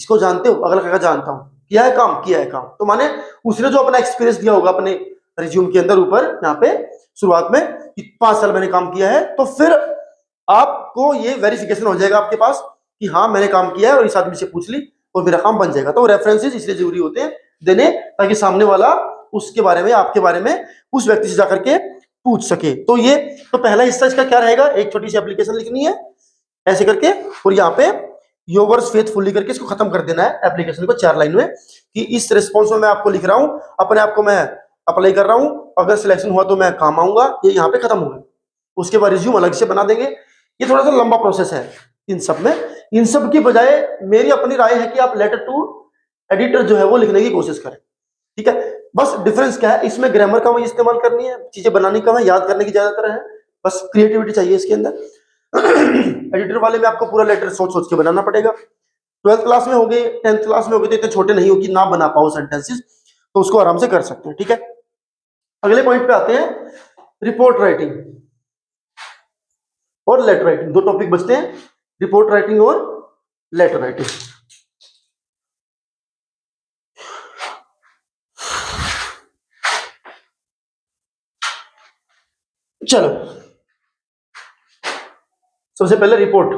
इसको जानते हो, अगला कहेगा जानता हूं, किया है काम, किया है काम। तो माने उसने जो अपना एक्सपीरियंस दिया होगा अपने रिज्यूम के अंदर ऊपर यहाँ पे शुरुआत में कि 5 साल मैंने काम किया है, तो फिर आपको ये वेरिफिकेशन हो जाएगा आपके पास कि हाँ मैंने काम किया है, और इस आदमी से पूछ ली और मेरा काम बन जाएगा। तो रेफरेंसेस इसलिए जरूरी होते हैं देने, ताकि सामने वाला उसके बारे में, आपके बारे में उस व्यक्ति से जाकर के पूछ सके। तो ये तो पहला हिस्सा इसका क्या रहेगा, एक छोटी सी एप्लीकेशन लिखनी है ऐसे करके, और यहाँ पे योवर्स फेथफुली करके इसको खत्म कर देना है एप्लीकेशन को 4 लाइन में, कि इस रिस्पॉन्स में मैं आपको लिख रहा हूं, अपने आप को मैं अप्लाई कर रहा हूं, अगर सिलेक्शन हुआ तो मैं काम आऊंगा, ये यहाँ पे खत्म होगा। उसके बाद रिज्यूम अलग से बना देंगे। ये थोड़ा सा लंबा प्रोसेस है इन सब में। इन सब की बजाय मेरी अपनी राय है कि आप लेटर टू एडिटर जो है वो लिखने की कोशिश करें, ठीक है। बस डिफरेंस क्या है, इसमें ग्रामर का वही इस्तेमाल करनी है, चीजें बनाने का है, याद करने की ज्यादातर है, बस क्रिएटिविटी चाहिए इसके अंदर। एडिटर वाले में आपको पूरा लेटर सोच सोच के बनाना पड़ेगा। 12th क्लास में हो गए, 10th क्लास में हो गए तो इतने छोटे नहीं हो कि ना बना पाओ सेंटेंसेस, तो उसको आराम से कर सकते हैं, ठीक है। अगले पॉइंट पे आते हैं, रिपोर्ट राइटिंग और लेटर राइटिंग, 2 टॉपिक बचते हैं, रिपोर्ट राइटिंग और लेटर राइटिंग। चलो सबसे पहले रिपोर्ट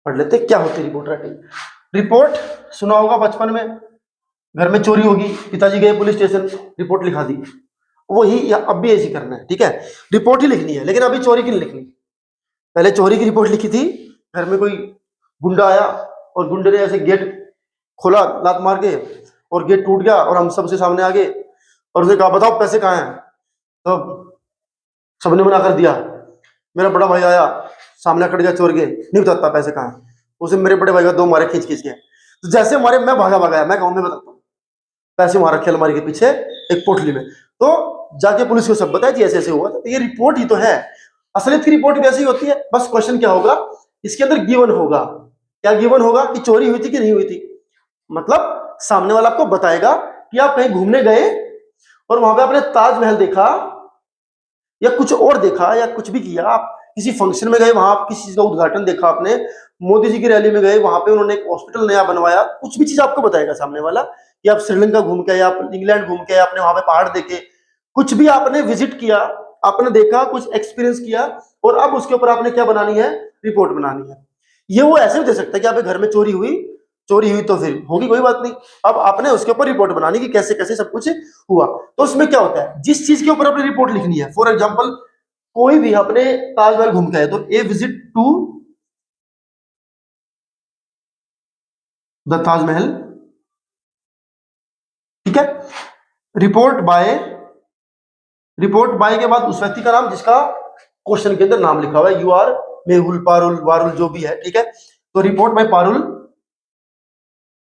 पढ़ लेते, क्या होती है रिपोर्ट राइटिंग। रिपोर्ट सुना होगा बचपन में, घर में चोरी होगी, पिताजी गए पुलिस स्टेशन, रिपोर्ट लिखा दी, वही अब भी ऐसी करना है, ठीक है। रिपोर्ट ही लिखनी है, लेकिन अभी चोरी की नहीं लिखनी। पहले चोरी की रिपोर्ट लिखी थी, घर में कोई गुंडा आया और गुंडे ने ऐसे गेट खोला लात मार के, और गेट टूट गया और हम सबसे सामने आ गए, और उसने कहा बताओ पैसे कहाँ हैं, तो सबने मना कर दिया। मेरा बड़ा भाई आया, सामने खड़ गया चोर के, नहीं बताता पैसे कहाँ हैं। उसे मेरे बड़े भाई का 2 मारे खींच खींच के, तो जैसे मारे मैं भागा भागा, मैं गाँव में बताता हूँ पैसे वहां रखे अलमारी के पीछे एक पोटली में, तो जाके पुलिस को सब बताया कि ऐसे ऐसे हुआ। तो ये रिपोर्ट ही तो है, असलियत की रिपोर्ट भी ऐसी होती है। बस क्वेश्चन क्या होगा, इसके अंदर गिवन होगा, क्या गिवन होगा कि चोरी हुई थी कि नहीं हुई थी, मतलब सामने वाला आपको बताएगा कि आप कहीं घूमने गए और वहां पे आपने ताजमहल देखा या कुछ और देखा, या कुछ भी किया, आप किसी फंक्शन में गए, वहां आप किसी चीज का उद्घाटन देखा आपने, मोदी जी की रैली में गए, वहां पे उन्होंने एक हॉस्पिटल नया बनवाया, कुछ भी चीज आपको बताएगा सामने वाला, कि आप श्रीलंका घूम के आए, आप इंग्लैंड घूम के आए, आपने वहां पे पहाड़ देखे, कुछ भी आपने विजिट किया, आपने देखा, कुछ एक्सपीरियंस किया, और अब उसके ऊपर आपने क्या बनानी है, रिपोर्ट बनानी है। ये वो ऐसे भी दे सकता है कि आपके घर में चोरी हुई, चोरी हुई तो फिर होगी कोई बात नहीं, अब आपने उसके ऊपर रिपोर्ट बनानी कि कैसे कैसे सब कुछ हुआ। तो उसमें क्या होता है, जिस चीज के ऊपर अपनी रिपोर्ट लिखनी है, फॉर एग्जाम्पल कोई भी अपने ताजमहल घूम के आए तो ए विजिट टू द ताजमहल, ठीक है। रिपोर्ट बाय के बाद उस व्यक्ति का नाम जिसका क्वेश्चन के अंदर नाम लिखा हुआ है, यू आर मेहुल, पारुल, वारुल, जो भी है, ठीक है। तो रिपोर्ट बाय पारुल,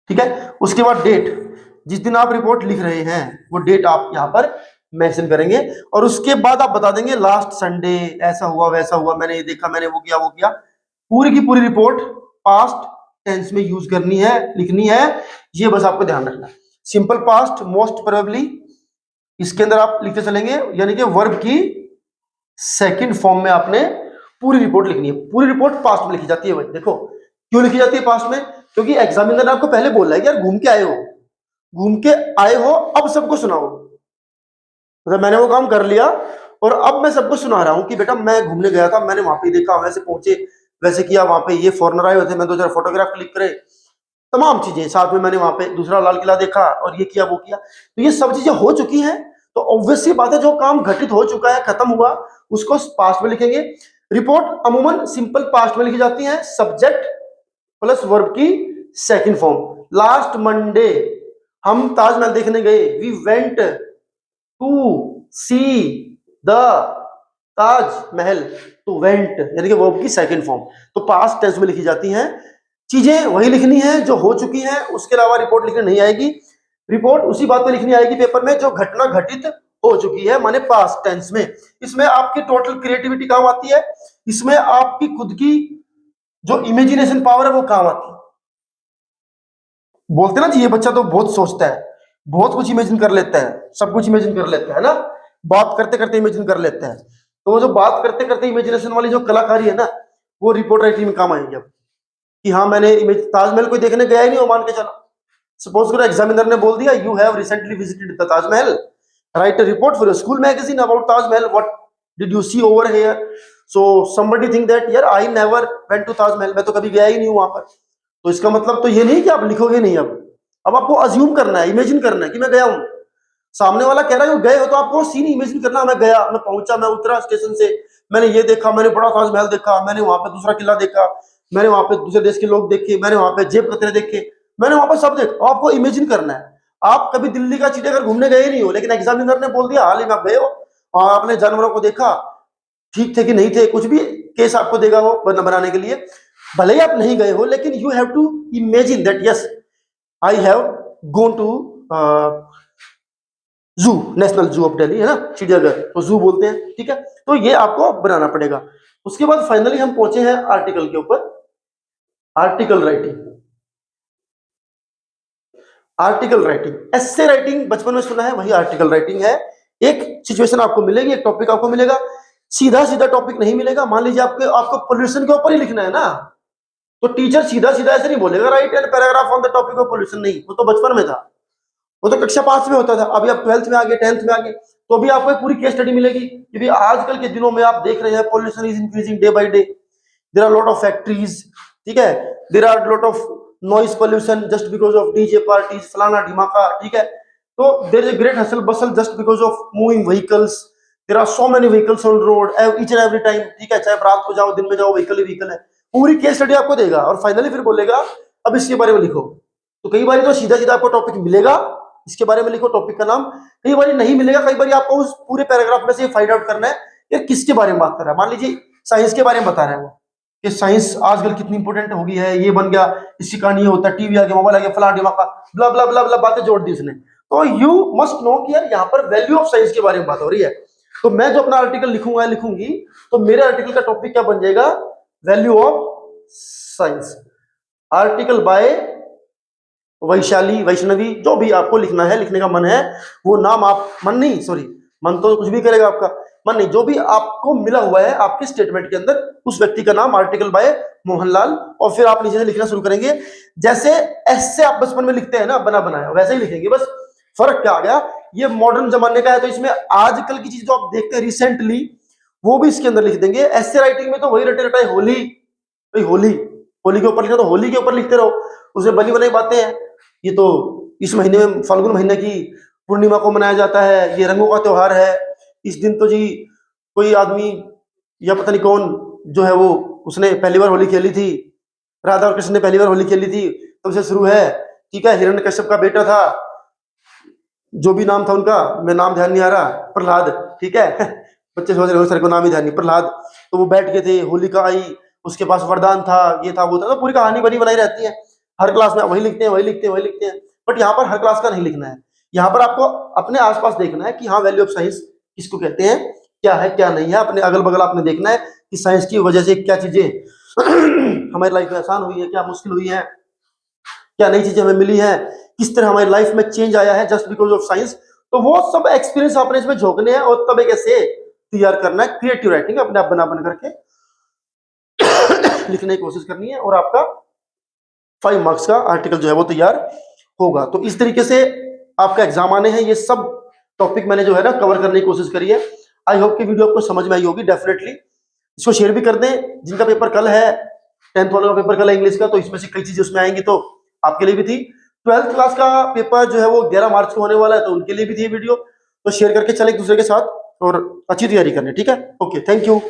ठीक है। उसके बाद डेट, जिस दिन आप रिपोर्ट लिख रहे हैं वो डेट आप यहाँ पर मेंशन करेंगे, और उसके बाद आप बता देंगे लास्ट संडे ऐसा हुआ वैसा हुआ, मैंने ये देखा, मैंने वो किया। पूरी की पूरी रिपोर्ट पास्ट टेंस में यूज करनी है, लिखनी है, ये बस आपको ध्यान रखना है। सिंपल पास्ट, मोस्ट प्रोबेबली, इसके अंदर आप लिखते चलेंगे, यानी कि वर्ब की सेकंड फॉर्म में आपने पूरी रिपोर्ट लिखनी है। पूरी रिपोर्ट पास्ट में लिखी जाती है भाई। देखो क्यों लिखी जाती है पास्ट में, क्योंकि एग्जामिनर ने आपको पहले बोला है कि यार घूम के आए हो, अब सबको सुनाओ। मतलब मैंने वो काम कर लिया और अब मैं सबको सुना रहा हूं कि बेटा मैं घूमने गया था, मैंने वहां पे देखा, वैसे पहुंचे, वैसे किया, वहां पे ये फॉरनर आए हुए थे, मैं 2 4 फोटोग्राफ क्लिक करे, तमाम चीजें साथ में, मैंने वहां पे दूसरा लाल किला देखा और ये किया वो किया। तो ये सब चीजें हो चुकी हैं, तो ऑब्वियसली बात है जो काम घटित हो चुका है, खत्म हुआ, उसको पास्ट में लिखेंगे। रिपोर्ट अमूमन सिंपल पास्ट में लिखी जाती है, सब्जेक्ट प्लस वर्ब की सेकंड फॉर्म। लास्ट मंडे हम ताजमहल देखने गए, we went to see the Taj Mahal, तो वेंट यानी कि वर्ब की सेकंड फॉर्म। तो पास्ट टेंस में लिखी जाती हैं, चीजें वही लिखनी है जो हो चुकी हैं, उसके अलावा रिपोर्ट लिखनी नहीं आएगी। रिपोर्ट उसी बात पे लिखनी आएगी पेपर में जो घटना घटित हो चुकी है, माने पास्ट टेंस में। इसमें आपकी टोटल क्रिएटिविटी काम आती है, इसमें आपकी खुद की जो इमेजिनेशन पावर है वो काम आती है। बोलते ना जी ये बच्चा तो बहुत सोचता है, बहुत कुछ इमेजिन कर लेता है, सब कुछ इमेजिन कर लेता है ना, बात करते करते इमेजिन कर लेता है। तो वो जो बात करते करते इमेजिनेशन वाली जो कलाकारी है ना, वो रिपोर्ट राइटिंग में काम आएगी। अब कि हाँ मैंने ताजमहल कोई देखने गया ही नहीं हो, मान के चलो, सपोज करो एग्जामिनर ने बोल दिया you have recently visited the Taj Mahal, write a report for your school magazine about Taj Mahal, what did you see over here. So somebody think that यार I never went to Taj Mahal, मैं तो कभी गया ही नहीं हूं वहां पर। तो इसका मतलब तो ये नहीं कि आप लिखोगे नहीं, अब आपको अज्यूम करना है, इमेजिन करना है कि मैं गया हूं। सामने वाला कह रहा है गए हो तो आपको सीन इमेजिन करना, मैं गया, मैं पहुंचा, मैं उतरा स्टेशन से, मैंने ये देखा, मैंने बड़ा ताजमहल देखा, मैंने वहां पे दूसरा किला देखा, मैंने वहां पे दूसरे देश के लोग देखे, मैंने वहां पे जेब कतरे देखे, मैंने वहां पर सब देखा। आपको इमेजिन करना है। आप कभी दिल्ली का चिड़ियाघर घूमने गए नहीं हो, लेकिन एग्जामिनर ने बोल दिया हाल ही में आप गए हो और आपने जानवरों को देखा, ठीक थे कि नहीं थे, कुछ भी केस आपको देगा वो बनाने के लिए। भले ही आप नहीं गए हो, लेकिन you have to imagine that yes I have gone to zoo, national zoo of Delhi है ना, चिड़ियाघर, तो जू बोलते हैं, ठीक है। तो ये आपको बनाना पड़ेगा। उसके बाद फाइनली हम पहुंचे हैं आर्टिकल के ऊपर, आर्टिकल राइटिंग। आर्टिकल राइटिंग, एस्से राइटिंग बचपन में सुना है, वही आर्टिकल राइटिंग है। एक सिचुएशन आपको मिलेगी, एक टॉपिक आपको मिलेगा, सीधा सीधा टॉपिक नहीं मिलेगा। मान लीजिए आपको पोल्यूशन के ऊपर ही लिखना है ना, तो टीचर सीधा सीधा ऐसे नहीं बोलेगा write an paragraph on the topic of pollution, नहीं, वो तो बचपन में था, वो तो कक्षा 5 में होता था। अभी आप 12th में आ गए, 10th में आ गए, तो भी आपको एक पूरी केस स्टडी मिलेगी कि आजकल के दिनों में आप देख रहे हैं pollution is increasing day by day, there are lot of factories, ठीक है, there are lot of noise pollution just because of DJ parties, फलाना ढिमाका, ठीक है। तो there is a great hustle bustle just because of moving vehicles, there are so many vehicles on road each and every time, ठीक है, चाहे रात को जाओ दिन में जाओ, व्हीकल ही व्हीकल है। पूरी केस स्टडी आपको देगा और फाइनली फिर बोलेगा अब इसके बारे में लिखो। तो कई बार तो सीधा सीधा आपको टॉपिक मिलेगा, इसके बारे में लिखो, टॉपिक का नाम, कई बार नहीं मिलेगा, कई बार आपको उस पूरे पैराग्राफ में से फाइंड आउट करना है कि किसके बारे में बात कर रहा है। मान लीजिए साइंस के बारे में बता रहे हैं वो, कि साइंस आजकल कितनी इंपॉर्टेंट हो गई है, ये बन गया, इसकी कहानी ये होता है, टीवी आ गया, मोबाइल आ गया, फलाना ढिमाका, ब्ला ब्ला ब्ला ब्ला बातें जोड़ दी उसने। तो यू मस्ट नो कि यार यहाँ पर वैल्यू ऑफ साइंस के बारे में बात हो रही है। तो मैं जो अपना आर्टिकल लिखूंगा लिखूंगी, तो मेरे आर्टिकल का टॉपिक क्या बन जाएगा, value of science. Article by Vaishali, Vaishnavi, जो भी आपको लिखना है, लिखने का मन है वो नाम आप, मन नहीं सॉरी, मन तो कुछ भी करेगा आपका, मन नहीं, जो भी आपको मिला हुआ है आपके स्टेटमेंट के अंदर, उस व्यक्ति का नाम, आर्टिकल बाय मोहनलाल, और फिर आप नीचे से लिखना शुरू करेंगे। जैसे ऐसे आप बचपन में लिखते हैं ना बना बनाया, वैसे ही लिखेंगे, बस फर्क क्या आ गया, ये मॉडर्न जमाने का है, तो इसमें आजकल की चीज जो आप देखते हैं रिसेंटली, वो भी इसके अंदर लिख देंगे। ऐसे राइटिंग में तो वही रटे रटाई, होली भाई, होली के ऊपर लिखना तो होली के ऊपर लिखते रहो, उसमें बनी बनाई बातें हैं। ये तो इस महीने में फाल्गुन महीने की पूर्णिमा को मनाया जाता है, ये रंगों का त्योहार है, इस दिन तो जी कोई आदमी या पता नहीं कौन जो है वो, उसने पहली बार होली खेली थी, राधा और कृष्ण ने पहली बार होली खेली थी, तब से शुरू है, ठीक है, हिरण्यकश्यप का बेटा था, जो भी नाम था उनका, मैं नाम ध्यान नहीं आ रहा, प्रहलाद, ठीक है। बच्चे सोच रहे हो सर को नाम ही ध्यान नहीं, प्रहलाद। तो वो बैठ गए थे, होलिका आई, उसके पास वरदान था, ये था वो था, तो पूरी कहानी बनी बनाई रहती है। हर क्लास में वही लिखते हैं, वही लिखते हैं, वही लिखते हैं। बट यहाँ पर हर क्लास का नहीं लिखना है। यहाँ पर आपको अपने आसपास देखना है कि हाँ, वैल्यू ऑफ साइंस किसको कहते हैं, क्या है क्या नहीं है। अपने अगल बगल आपने देखना है कि साइंस की वजह से क्या चीजें हमारी लाइफ में आसान हुई है, क्या मुश्किल हुई है, क्या नई चीजें हमें मिली है, किस तरह हमारी लाइफ में चेंज आया है जस्ट बिकॉज ऑफ साइंस। तो वो सब एक्सपीरियंस आपने इसमें झोंकने हैं और तब एक ऐसे तैयार करना है, क्रिएटिव राइटिंग अपने आप बना बना करके लिखने की कोशिश करनी है, और आपका 5 मार्क्स का आर्टिकल जो है वो तैयार होगा। तो इस तरीके से आपका एग्जाम आने हैं। ये सब टॉपिक मैंने जो है ना कवर करने की कोशिश करी है। आई होप कि वीडियो आपको समझ में आई होगी। डेफिनेटली इसको शेयर भी कर दें। जिनका पेपर कल है, 10th वालों का पेपर कल है इंग्लिश का, तो इसमें से कई चीजें उसमें आएंगी, तो आपके लिए भी थी। 12th क्लास का पेपर जो है वो 11 मार्च को होने वाला है, तो उनके लिए भी थी वीडियो। तो शेयर करके चले एक दूसरे के साथ और अच्छी तैयारी करनी, ठीक है। Okay, thank you.